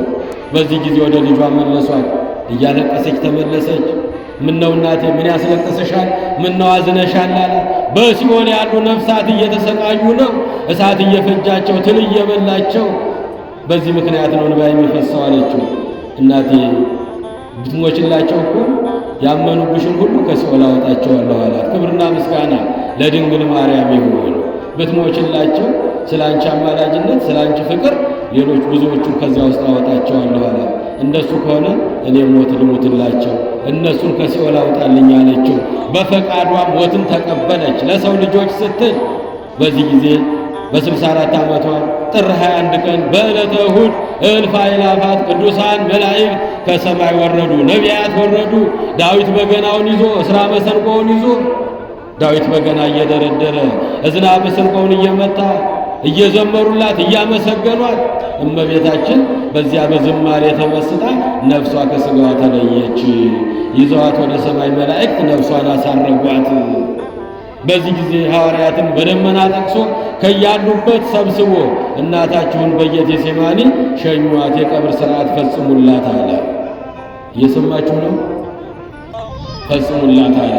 በዚህ ጊዜ ወደ ልጇ መለሷት። እያለቀሰች ተመለሰች። ምነው እናቴ ምን ያስለቅስሻል? ምነው አዝነሻል? አለ። በሲኦል ያሉ ነፍሳት እየተሰቃዩ ነው፣ እሳት እየፈጃቸው ትል እየበላቸው፣ በዚህ ምክንያት ነው እንባ የሚፈሰው አለችው። እናቴ ብትሞችላቸው እኮ ያመኑብሽን ሁሉ ከሲኦል አወጣቸዋለሁ አላት። ክብርና ምስጋና ለድንግል ማርያም ይሁን። ብትሞችላቸው ስላንቺ አማላጅነት ስላንቺ ፍቅር ሌሎች ብዙዎቹን ከዚያ ውስጥ አወጣቸዋለሁ አላት። እንደሱ ከሆነ እኔ ሞት ልሙትላቸው፣ እነሱን ከሲኦል አውጣልኝ አለችው። በፈቃዷ ሞትን ተቀበለች ለሰው ልጆች ስትል። በዚህ ጊዜ በ64 ዓመቷ ጥር 21 ቀን በዕለተ እሑድ እልፍ አእላፋት ቅዱሳን መላእክት ከሰማይ ወረዱ፣ ነቢያት ወረዱ። ዳዊት በገናውን ይዞ እስራ መሰንቆውን ይዞ ዳዊት በገና እየደረደረ እዝና መሰንቆውን እየመታ እየዘመሩላት እያመሰገኗት እመቤታችን በዚያ በዝማሬ ተመስጣ ነፍሷ ከሥጋዋ ተለየች። ይዘዋት ወደ ሰማይ መላእክት ነፍሷን አሳረጓት። በዚህ ጊዜ ሐዋርያትን በደመና ጠቅሶ ከያሉበት ሰብስቦ እናታችሁን በጌቴሴማኒ ሸኟት፣ የቀብር ሥርዓት ፈጽሙላት አለ። እየሰማችሁ ነው? ፈጽሙላት አለ።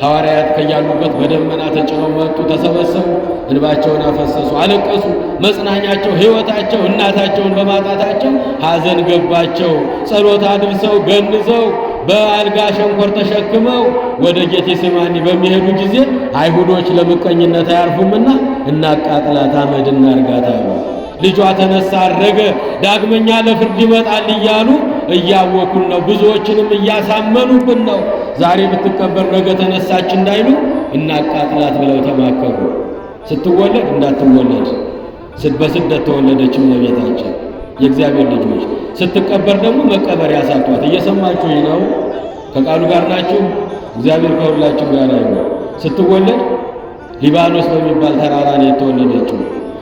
ሐዋርያት ከያሉበት በደመና ተጭነው መጡ፣ ተሰበሰቡ፣ እንባቸውን አፈሰሱ፣ አለቀሱ። መጽናኛቸው ሕይወታቸው እናታቸውን በማጣታቸው ሐዘን ገባቸው። ጸሎት አድርሰው ገንዘው በአልጋ ሸንኮር ተሸክመው ወደ ጌቴሴማኒ በሚሄዱ ጊዜ አይሁዶች ለምቀኝነት አያርፉምና እናቃጥላት፣ አመድ እናርጋት አሉ። ልጇ ተነሳ፣ አረገ፣ ዳግመኛ ለፍርድ ይመጣል እያሉ እያወኩን ነው። ብዙዎችንም እያሳመኑብን ነው። ዛሬ ብትቀበር ነገ ተነሳች እንዳይሉ እናቃጥላት ብለው ተማከሩ። ስትወለድ እንዳትወለድ በስደት ተወለደች እመቤታችን የእግዚአብሔር ልጆች። ስትቀበር ደግሞ መቀበሪያ ሳቷት። እየሰማችሁ ነው? ከቃሉ ጋር ናችሁ? እግዚአብሔር ከሁላችሁ ጋር ነው። ስትወለድ ሊባኖስ በሚባል ተራራ ነው የተወለደችው።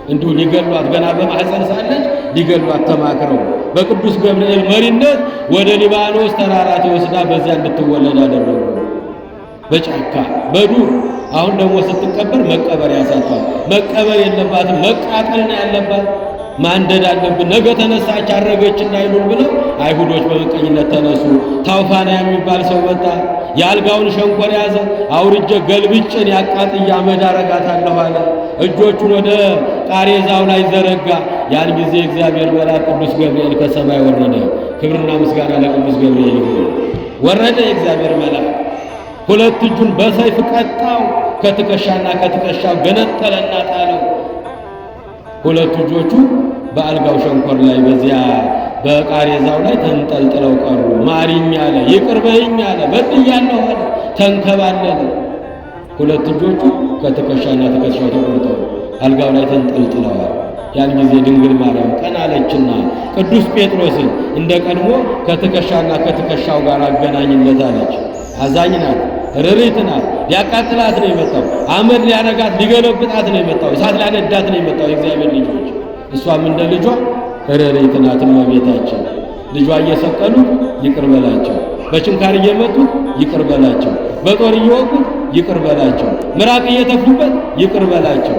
እንዲሁ ሊገሏት ገና በማህፀን ሳለች ሊገሏት ተማክረው በቅዱስ ገብርኤል መሪነት ወደ ሊባኖስ ተራራ ተወስዳ በዚያ እንድትወለድ አደረጉ። በጫካ በዱር። አሁን ደግሞ ስትቀበር መቀበሪያ ሳቷት። መቀበር የለባትም መቃጠል ነው ያለባት። ማንደድ አለብን። ነገ ተነሳች አረገች እንዳይሉን ብለው አይሁዶች በምቀኝነት ተነሱ። ታውፋና የሚባል ሰው መጣ። የአልጋውን ሸንኮር ያዘ። አውርጄ ገልብጬን ያቃጥያ አመድ አረጋታለሁ አለ። እጆቹን ወደ ቃሬዛው ላይ ዘረጋ። ያን ጊዜ እግዚአብሔር መልአክ ቅዱስ ገብርኤል ከሰማይ ወረደ። ክብርና ምስጋና ለቅዱስ ገብርኤል ይሁን። ወረደ የእግዚአብሔር መልአክ፣ ሁለት እጁን በሰይፍ ቀጣው። ከትከሻና ከትከሻው ገነጠለና ጣለው። ሁለት እጆቹ በአልጋው ሸንኮር ላይ በዚያ በቃሬዛው ላይ ተንጠልጥለው ቀሩ። ማሪኝ አለ፣ ይቅር በይኝ አለ፣ በድያለሁ አለ፣ ተንከባለለ። ሁለት እጆቹ ከትከሻና ትከሻው ተቆርጠው አልጋው ላይ ተንጠልጥለዋል። ያን ጊዜ ድንግል ማርያም ቀና አለችና ቅዱስ ጴጥሮስን እንደ ቀድሞ ከትከሻና ከትከሻው ጋር አገናኝለት አለች። አዛኝ ናት፣ ርሪት ናት። ሊያቃጥላት ነው የመጣው። አመድ ሊያረጋት ሊገለብጣት ነው የመጣው። እሳት ሊያነዳት ነው የመጣው የእግዚአብሔር ልጆች። እሷም እንደ ልጇ ርሪት ናት እመቤታችን። ልጇ እየሰቀሉት ይቅር በላቸው፣ በችንካር እየመቱት ይቅር በላቸው፣ በጦር እየወጉት ይቅር በላቸው፣ ምራቅ እየተፉበት ይቅር በላቸው፣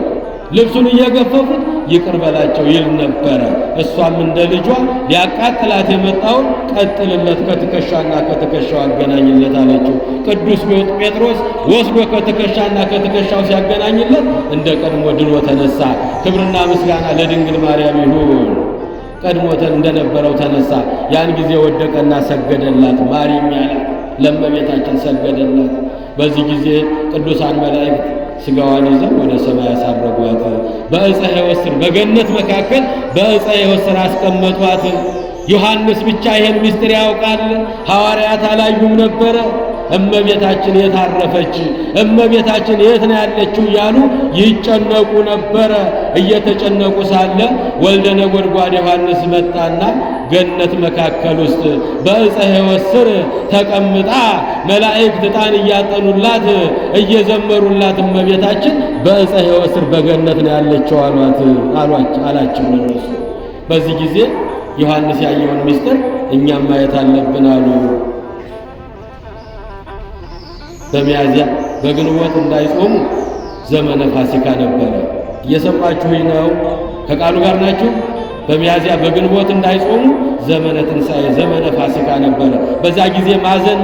ልብሱን እየገፈፉት ይቅር በላቸው ይል ነበረ። እሷም እንደ ልጇ ሊያቃጥላት የመጣውን ቀጥልለት፣ ከትከሻና ከትከሻው አገናኝለት አለችው። ቅዱስ ጴጥሮስ ወስዶ ከትከሻና ከትከሻው ሲያገናኝለት እንደ ቀድሞ ድኖ ተነሳ። ክብርና ምስጋና ለድንግል ማርያም ይሁን። ቀድሞ እንደነበረው ተነሳ። ያን ጊዜ ወደቀና ሰገደላት። ማርያም ያለ ለእመቤታችን ሰገደላት። በዚህ ጊዜ ቅዱሳን መላእክት ሥጋዋን ይዘው ወደ ሰማይ ያሳረጓት። በዕፀ ሕይወት ስር በገነት መካከል በዕፀ ሕይወት ስር አስቀመጧት። ዮሐንስ ብቻ ይሄን ምስጢር ያውቃል። ሐዋርያት አላዩም ነበረ። እመቤታችን የት አረፈች? እመቤታችን የት ነው ያለችው? እያሉ ይጨነቁ ነበረ። እየተጨነቁ ሳለ ወልደ ነጎድጓድ ዮሐንስ መጣና ገነት መካከል ውስጥ በዕፀ ሕይወት ስር ተቀምጣ መላእክት ዕጣን እያጠኑላት እየዘመሩላት እመቤታችን በዕፀ ሕይወት ስር በገነት ነው ያለችው አላቸው እነሱ። በዚህ ጊዜ ዮሐንስ ያየውን ምስጢር እኛም ማየት አለብን አሉ። በሚያዝያ በግንቦት እንዳይጾሙ ዘመነ ፋሲካ ነበረ። እየሰማችሁኝ ነው? ከቃሉ ጋር ናችሁ? በሚያዝያ በግንቦት እንዳይጾሙ ዘመነ ትንሣኤ ዘመነ ፋሲካ ነበረ። በዛ ጊዜ ማዘን፣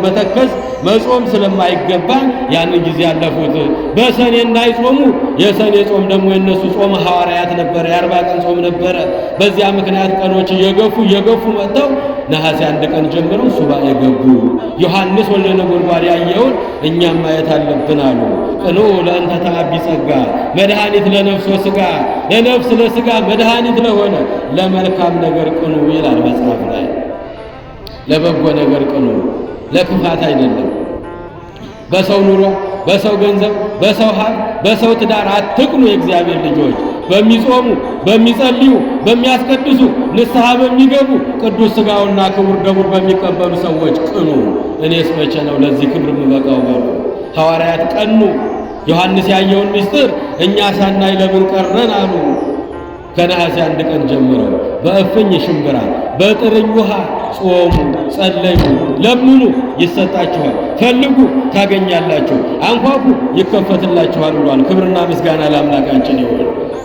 መተከዝ፣ መጾም ስለማይገባ ያንን ጊዜ ያለፉት። በሰኔ እንዳይጾሙ የሰኔ ጾም ደግሞ የነሱ ጾም ሐዋርያት ነበረ። የ40 ቀን ጾም ነበረ። በዚያ ምክንያት ቀኖች እየገፉ መጥተው ነሐሴ 1 ቀን ጀምረው ሱባኤ ገቡ። ዮሐንስ ወልደ ነጎድጓድ ያየውን እኛም ማየት አለብን አሉ። ቅኑ ለእንተ ተአቢ ጸጋ መድኃኒት ለነፍስ ወሥጋ፣ ለነፍስ ለሥጋ መድኃኒት ለሆነ ለመልካም ነገር ቅኑ ይላል መጽሐፍ ላይ። ለበጎ ነገር ቅኑ፣ ለክፋት አይደለም። በሰው ኑሮ፣ በሰው ገንዘብ፣ በሰው ሀብት፣ በሰው ትዳር አትቅኑ። የእግዚአብሔር ልጆች በሚጾሙ፣ በሚጸልዩ፣ በሚያስቀድሱ፣ ንስሐ በሚገቡ፣ ቅዱስ ሥጋውና ክቡር ደሙን በሚቀበሉ ሰዎች ቅኑ። እኔስ መቼ ነው ለዚህ ክብር የምበቃው በሉ። ሐዋርያት ቀኑ። ዮሐንስ ያየውን ምስጢር እኛ ሳናይ ለምን ቀረን አሉ። ከነሐሴ 1 ቀን ጀምረው በእፍኝ ሽምብራ በጥርኝ ውሃ ጾሙ፣ ጸለዩ። ለምኑ ይሰጣችኋል፣ ፈልጉ ታገኛላችሁ፣ አንኳኩ ይከፈትላችኋል ብሏል። ክብርና ምስጋና ለአምላካችን ይሁን።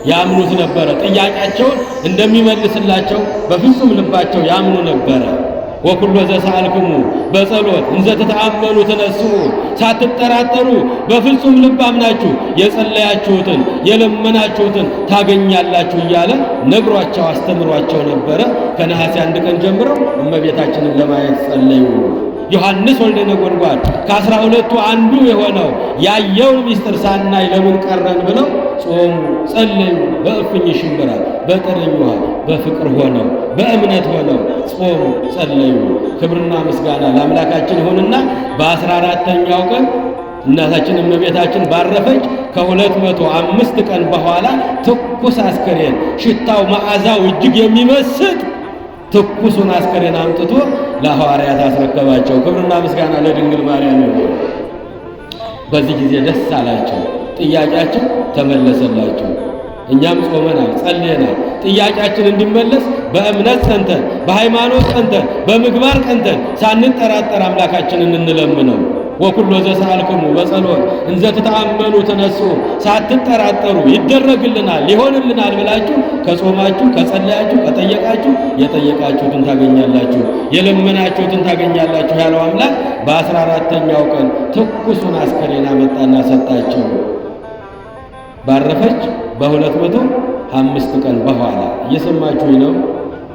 ያምኑት ነበረ። ጥያቄያቸውን እንደሚመልስላቸው በፍጹም ልባቸው ያምኑ ነበረ። ወኩሎ ዘሰአልክሙ በጸሎት እንዘ ተተአመኑ ተነስኡ፣ ሳትጠራጠሩ በፍጹም ልብ አምናችሁ የጸለያችሁትን የለመናችሁትን ታገኛላችሁ እያለ ነግሯቸው አስተምሯቸው ነበረ። ከነሐሴ 1 ቀን ጀምረው እመቤታችንን ለማየት ጸለዩ። ዮሐንስ ወልደ ነጎድጓድ ከ12ቱ አንዱ የሆነው ያየውን ምስጢር ሳናይ ለምን ቀረን ብለው ጾሙ፣ ጸለዩ። በእፍኝ ሽምብራ በጥርኝ ውሃ በፍቅር ሆነው በእምነት ሆነው ጾሙ፣ ጸለዩ። ክብርና ምስጋና ለአምላካችን ይሁንና በ14ኛው ቀን እናታችን እመቤታችን ባረፈች ከ205 ቀን በኋላ ትኩስ አስከሬን ሽታው መዓዛው እጅግ የሚመስጥ ትኩሱን አስከሬን አምጥቶ ለሐዋርያት አስረከባቸው። ክብርና ምስጋና ለድንግል ማርያም ይሁን። በዚህ ጊዜ ደስ አላቸው። ጥያቄያችን ተመለሰላቸው። እኛም ጾመናል፣ ጸልየናል። ጥያቄያችን እንዲመለስ በእምነት ጸንተን፣ በሃይማኖት ጸንተን፣ በምግባር ጸንተን ሳንጠራጠር አምላካችንን እንለምነው። ወኩሎ ዘሰአልክሙ በጸሎት እንዘ ተተአመኑ ተነስኡ፣ ሳትጠራጠሩ ይደረግልናል፣ ይሆንልናል ብላችሁ ከጾማችሁ፣ ከጸለያችሁ፣ ከጠየቃችሁ የጠየቃችሁትን ታገኛላችሁ፣ የለመናችሁትን ታገኛላችሁ ያለው አምላክ በ14ኛው ቀን ትኩሱን አስከሬን አመጣና ሰጣቸው። ባረፈች በ205 ቀን በኋላ እየሰማችሁ ነው።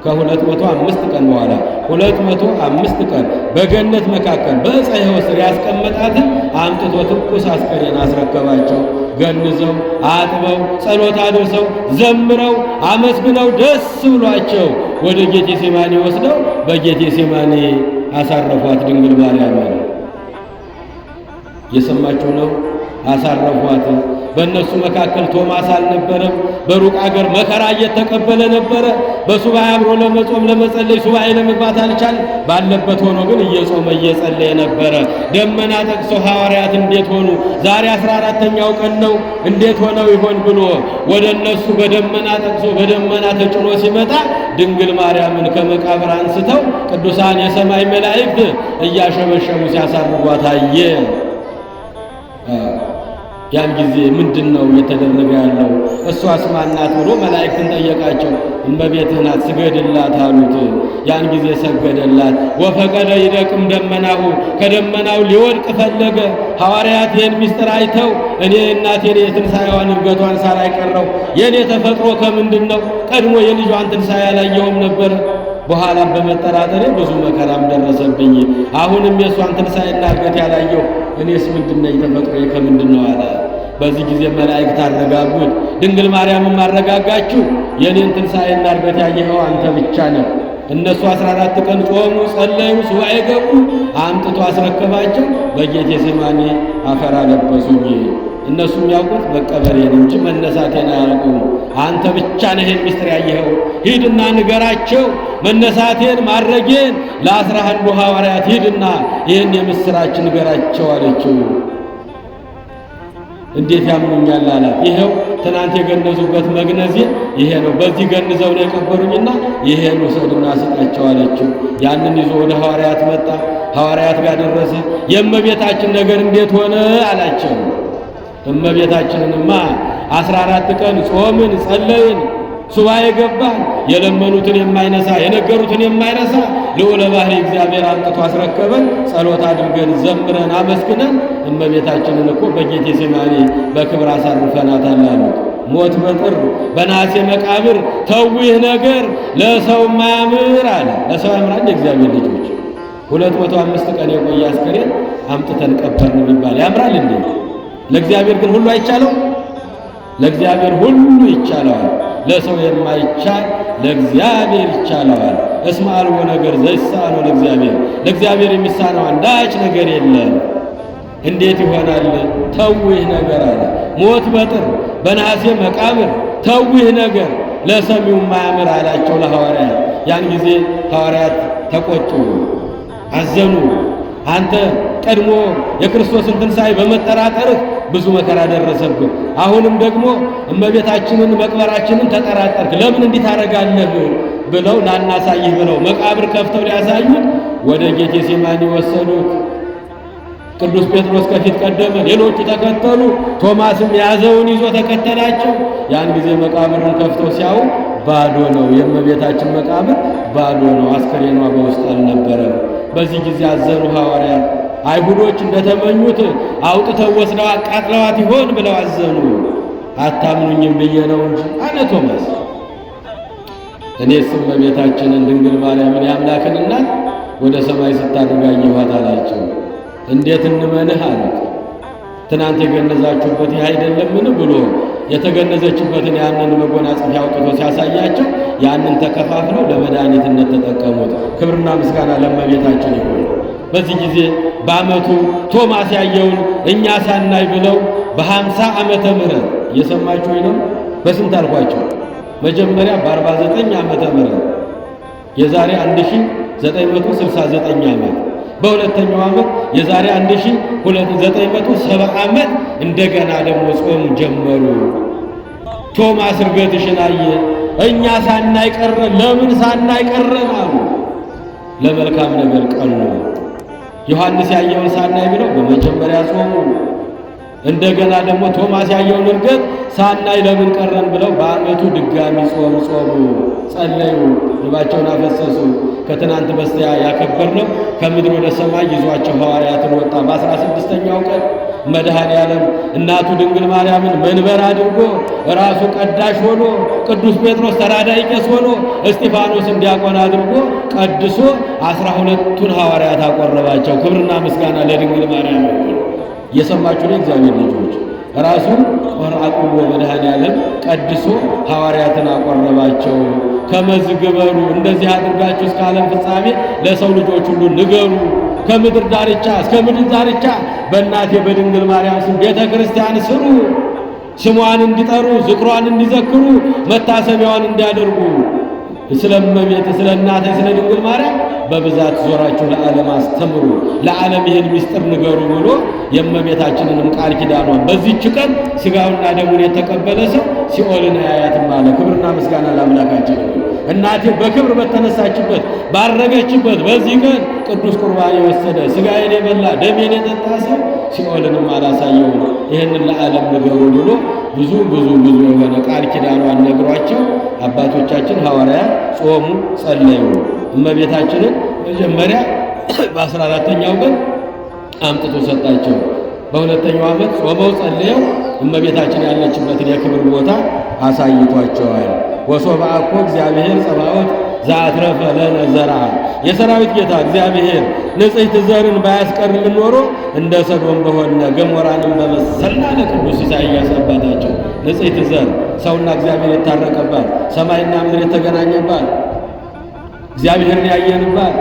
ከ205 ቀን በኋላ 205 ቀን በገነት መካከል በዕፀ ሕይወት ስር ያስቀመጣትን አምጥቶ ትኩስ አስከሬን አስረከባቸው። ገንዘው አጥበው ጸሎት አድርሰው ዘምረው አመስግነው ደስ ብሏቸው ወደ ጌቴሴማኒ ወስደው በጌቴሴማኒ አሳረፏት ድንግል ማርያም። የሰማችሁ ነው። አሳረፏት። በእነሱ መካከል ቶማስ አልነበረም። በሩቅ አገር መከራ እየተቀበለ ነበረ። በሱባኤ አብሮ ለመጾም ለመጸለይ ሱባኤ ለመግባት አልቻል። ባለበት ሆኖ ግን እየጾመ እየጸለየ ነበረ። ደመና ጠቅሶ ሐዋርያት እንዴት ሆኑ? ዛሬ 14ኛው ቀን ነው፣ እንዴት ሆነው ይሆን ብሎ ወደ እነሱ በደመና ጠቅሶ በደመና ተጭኖ ሲመጣ ድንግል ማርያምን ከመቃብር አንስተው ቅዱሳን የሰማይ መላእክት እያሸበሸቡ ሲያሳርጓት አየ። ያን ጊዜ ምንድነው እየተደረገ ያለው? እሷስ ማን ናት ብሎ መላእክትን ጠየቃቸው። እመቤትህ ናት ስገድላት አሉት። ያን ጊዜ ሰገደላት። ወፈቀደ ይደቅም ደመናሁ፣ ከደመናው ሊወድቅ ፈለገ። ሐዋርያት ይህን ምስጢር አይተው እኔ እናቴን የትንሣኤዋን እርገቷን ሳላይ ቀረው፣ የእኔ ተፈጥሮ ከምንድን ነው? ቀድሞ የልጇን ትንሣኤ አላየሁም ነበር። በኋላም በመጠራጠሬ ብዙ መከራም ደረሰብኝ። አሁንም የእሷን ትንሣኤና እርገት ያላየሁ እኔስ ምንድነኝ? ተፈጥሮዬ ከምንድን ነው አለ። በዚህ ጊዜ መላእክት አረጋጉት። ድንግል ማርያምም አረጋጋችው። የኔን ትንሣኤና እርገት ያየኸው አንተ ብቻ ነህ። እነሱ 14 ቀን ጾሙ፣ ጸለዩ፣ ሱባኤ ገቡ። አምጥቶ አስረከባቸው። በጌቴሴማኒ አፈር አለበሱኝ። እነሱ የሚያውቁት መቀበሬን እንጂ መነሳቴን አያውቁም። አንተ ብቻ ነህ ይህን ምስጢር ያየኸው። ሂድና ንገራቸው መነሳቴን ማድረጌን ለ11 ሐዋርያት ሂድና ይህን የምስራች ንገራቸው አለችው። እንዴት ያምኑኛል አላት። ይሄው ትናንት የገነዙበት መግነዜ ይሄ ነው። በዚህ ገንዘው ነው የቀበሩኝና ይሄን ውሰድና ስጣቸው አለችው። ያንን ይዞ ወደ ሐዋርያት መጣ። ሐዋርያት ጋር ደረሰ። የእመቤታችን ነገር እንዴት ሆነ አላቸው። እመቤታችንንማ 14 ቀን ጾምን፣ ጸለይን፣ ሱባኤ ገባን። የለመኑትን የማይነሳ የነገሩትን የማይረሳ ልዑለ ባሕርይ እግዚአብሔር አምጥቶ አስረከበን። ጸሎት አድርገን ዘምረን አመስግነን እመቤታችንን እኮ በጌቴሴማኒ በክብር አሳርፈናታል አሉት። ሞት በጥር በነሐሴ መቃብር ተው፣ ይህ ነገር ለሰው ማያምር አለ። ለሰው ያምራል? የእግዚአብሔር ልጆች 205 ቀን የቆየ አስከሬን አምጥተን ቀበርን የሚባል ያምራል እንዴ? ለእግዚአብሔር ግን ሁሉ አይቻለው? ለእግዚአብሔር ሁሉ ይቻለዋል። ለሰው የማይቻል ለእግዚአብሔር ይቻለዋል። እስመ አልቦ ነገር ዘይሳነው ለእግዚአብሔር፣ ለእግዚአብሔር የሚሳነው አንዳች ነገር የለም። እንዴት ይሆናል? ተው ይህ ነገር አለ። ሞት በጥር በነሐሴ መቃብር ተው ይህ ነገር ለሰሚው ማያምር አላቸው ለሐዋርያት። ያን ጊዜ ሐዋርያት ተቆጡ፣ አዘኑ። አንተ ቀድሞ የክርስቶስን ትንሣኤ በመጠራጠርህ ብዙ መከራ ደረሰብህ። አሁንም ደግሞ እመቤታችንን መቅበራችንን ተጠራጠርክ። ለምን እንዲህ ታደርጋለህ? ብለው ናናሳይህ ብለው መቃብር ከፍተው ሊያሳዩት ወደ ጌቴሴማኒ ወሰዱት። ቅዱስ ጴጥሮስ ከፊት ቀደመ፣ ሌሎቹ ተከተሉ። ቶማስም ያዘውን ይዞ ተከተላቸው። ያን ጊዜ መቃብሩን ከፍተው ሲያዩ ባዶ ነው። የእመቤታችን መቃብር ባዶ ነው። አስከሬኗ በውስጥ አልነበረም። በዚህ ጊዜ አዘኑ ሐዋርያት። አይሁዶች እንደተመኙት አውጥተው ወስደው አቃጥለዋት ይሆን ብለው አዘኑ። አታምኑኝም ብዬ ነው እንጂ አለ ቶማስ። እኔስ እመቤታችንን ድንግል ማርያምን የአምላክን እናት ወደ ሰማይ ስታድርግ አየኋት አላቸው። እንዴት እንመንህ አሉት። ትናንት የገነዛችሁበት ይህ አይደለምን ብሎ የተገነዘችበትን ያንን መጎናጸፊያ አውጥቶ ሲያሳያቸው ያንን ተከፋፍለው ለመድኃኒትነት ተጠቀሙት። ክብርና ምስጋና ለእመቤታችን ይሁን። በዚህ ጊዜ በዓመቱ ቶማስ ያየውን እኛ ሳናይ ብለው በ50 ዓመተ ምህረት እየሰማችሁ ነው። በስንት አልኳቸው? መጀመሪያ በ49 ዓመተ ምህረት የዛሬ 1969 ዓመት፣ በሁለተኛው ዓመት የዛሬ 1970 ዓመት እንደገና ደግሞ ጾም ጀመሩ። ቶማስ እርገትሽን አየ። እኛ ሳናይ ቀረን። ለምን ሳናይ ቀረን አሉ። ለመልካም ነገር ቀኑ። ዮሐንስ ያየውን ሳናይ ብለው በመጀመሪያ ጾሙ። እንደገና ደግሞ ቶማስ ያየውን እርገት ሳናይ ለምን ቀረን ብለው በዓመቱ ድጋሚ ጾሙ፣ ጸለዩ፣ ልባቸውን አፈሰሱ። ከትናንት በስቲያ ያከበርነው ከምድር ወደ ሰማይ ይዟቸው ሐዋርያትን ወጣ። በ16ኛው ቀን መድኃኔዓለም እናቱ ድንግል ማርያምን መንበር አድርጎ ራሱ ቀዳሽ ሆኖ ቅዱስ ጴጥሮስ ተራዳይ ቄስ ሆኖ እስጢፋኖስን ዲያቆን አድርጎ ቀድሶ 12ቱን ሐዋርያት አቆረባቸው። ክብርና ምስጋና ለድንግል ማርያም ይሁን። የሰማችሁ ነው እግዚአብሔር ልጆች። ራሱ ወርአቁቦ መድኃኔዓለም ቀድሶ ሐዋርያትን አቆረባቸው። ከመዝግበሩ እንደዚህ አድርጋችሁ እስከ ዓለም ፍጻሜ ለሰው ልጆች ሁሉ ንገሩ። ከምድር ዳርቻ እስከ ምድር ዳርቻ በእናቴ በድንግል ማርያም ስም ቤተ ክርስቲያን ስሩ፣ ስሟን እንዲጠሩ፣ ዝክሯን እንዲዘክሩ፣ መታሰቢያዋን እንዲያደርጉ ስለ እመቤቴ ስለ እናቴ ስለ ድንግል ማርያም በብዛት ዞራችሁ ለዓለም አስተምሩ፣ ለዓለም ይህን ምስጢር ንገሩ ብሎ የእመቤታችንንም ቃል ኪዳኗን በዚህች ቀን ሥጋውና ደሙን የተቀበለ ሰው ሲኦልን አያያትም አለ። ክብርና ምስጋና ለአምላካችን። እናቴ በክብር በተነሳችበት ባረገችበት በዚህ ቀን ቅዱስ ቁርባን የወሰደ ሥጋዬን የበላ ደሜን የጠጣ ሰው ሲኦልንም አላሳየውም። ይህንን ለዓለም ንገሩ ብሎ ብዙ የሆነ ቃል ኪዳኗን ነግሯቸው አባቶቻችን ሐዋርያት ጾሙ፣ ጸለዩ። እመቤታችንን መጀመሪያ በ14ኛው ቀን አምጥቶ ሰጣቸው። በሁለተኛው ዓመት ጾመው ጸልየው እመቤታችን ያለችበትን የክብር ቦታ አሳይቷቸዋል። ወሶበ አኮ እግዚአብሔር ጸባዖት ዘአትረፈ ለነ ዘርአ፣ የሰራዊት ጌታ እግዚአብሔር ንጽሕት ዘርን ባያስቀርልን ኖሮ እንደ ሰዶም በሆነ ገሞራንም በመሰልና ለቅዱስ ኢሳይያስ አባታቸው ንጽሕት ዘር ሰውና እግዚአብሔር የታረቀባት፣ ሰማይና ምድር የተገናኘባት፣ እግዚአብሔርን ያየንባት፣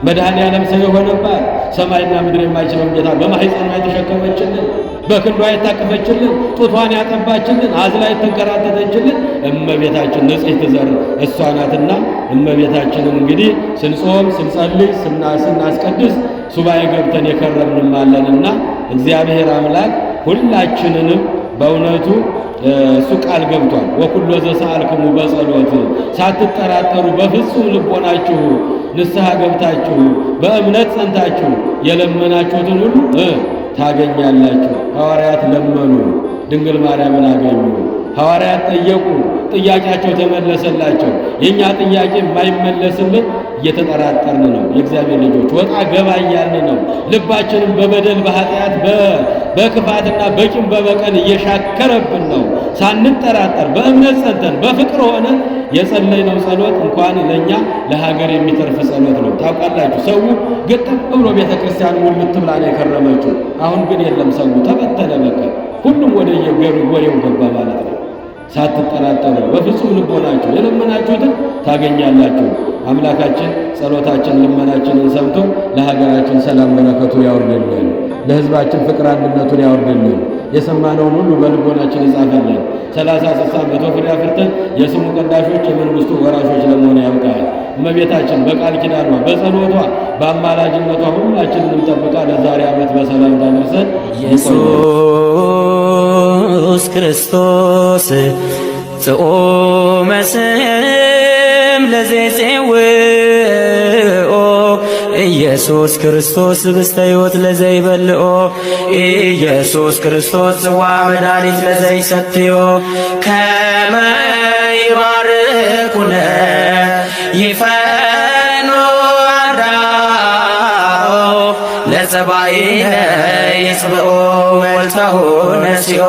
መድኃኔ ዓለም ሰው የሆነባት፣ ሰማይና ምድር የማይችለውን ጌታ በማኅፀኗ የተሸከመችልን፣ በክንዷ የታቀፈችልን፣ ጡቷን ያጠባችልን፣ አዝላ የተንከራተተችልን እመቤታችን ንጽሕት ዘር እሷ ናትና እመቤታችንን እንግዲህ ስንጾም፣ ስንጸልይ፣ ስናስቀድስ ሱባኤ ገብተን የከረምንማለንና እግዚአብሔር አምላክ ሁላችንንም በእውነቱ እሱ ቃል ገብቷል። ወኩሎ ዘሰአልክሙ በጸሎት ሳትጠራጠሩ በፍጹም ልቦናችሁ ንስሐ ገብታችሁ በእምነት ጸንታችሁ የለመናችሁትን ሁሉ ታገኛላችሁ። ሐዋርያት ለመኑ፣ ድንግል ማርያምን አገኙ። ሐዋርያት ጠየቁ፣ ጥያቄያቸው ተመለሰላቸው። የኛ ጥያቄ የማይመለስልን እየተጠራጠርን ነው። የእግዚአብሔር ልጆች ወጣ ገባ እያልን ነው። ልባችንም በበደል በኃጢአት በክፋትና በቂም በበቀል እየሻከረብን ነው። ሳንጠራጠር በእምነት ጸንተን በፍቅር ሆነን የጸለይነው ጸሎት እንኳን ለኛ ለሀገር የሚተርፍ ጸሎት ነው። ታውቃላችሁ፣ ሰው ግጥም ብሎ ቤተክርስቲያን ሙልት ብላ ነው የከረመችው። አሁን ግን የለም፣ ሰው ተበተነ። በቃ ሁሉም ወደ ወሬው ገባ ማለት ነው። ሳትጠራጠሩ በፍጹም ልቦናችሁ የለመናችሁትን ታገኛላችሁ። አምላካችን ጸሎታችን ልመናችንን ሰምቶ ለሀገራችን ሰላም በረከቱ ያወርድልን፣ ለሕዝባችን ፍቅር አንድነቱን ያወርድልን፣ የሰማነውን ሁሉ በልቦናችን ይጻፈልን። 30 60 መቶ ፍሬ አፍርተን የስሙ ቀዳሾች የመንግስቱ ወራሾች ለመሆን ያብቃል። እመቤታችን በቃል ኪዳኗ በጸሎቷ በአማላጅነቷ ሁላችንንም ጠብቃ ለዛሬ ዓመት በሰላም ታደርሰን። ኢየሱስ ክርስቶስ ጽኦመ ስም ለዘይጼውኦ ኢየሱስ ክርስቶስ ህብስተ ሕይወት ለዘይበልኦ ኢየሱስ ክርስቶስ ጽዋ መድኃኒት ለዘይሰትዮ ከመ ይባርኩነ ይፈኖ አዳኦ ለጸባኢነ ይጽብኦ ወልተሁ ነሲኦ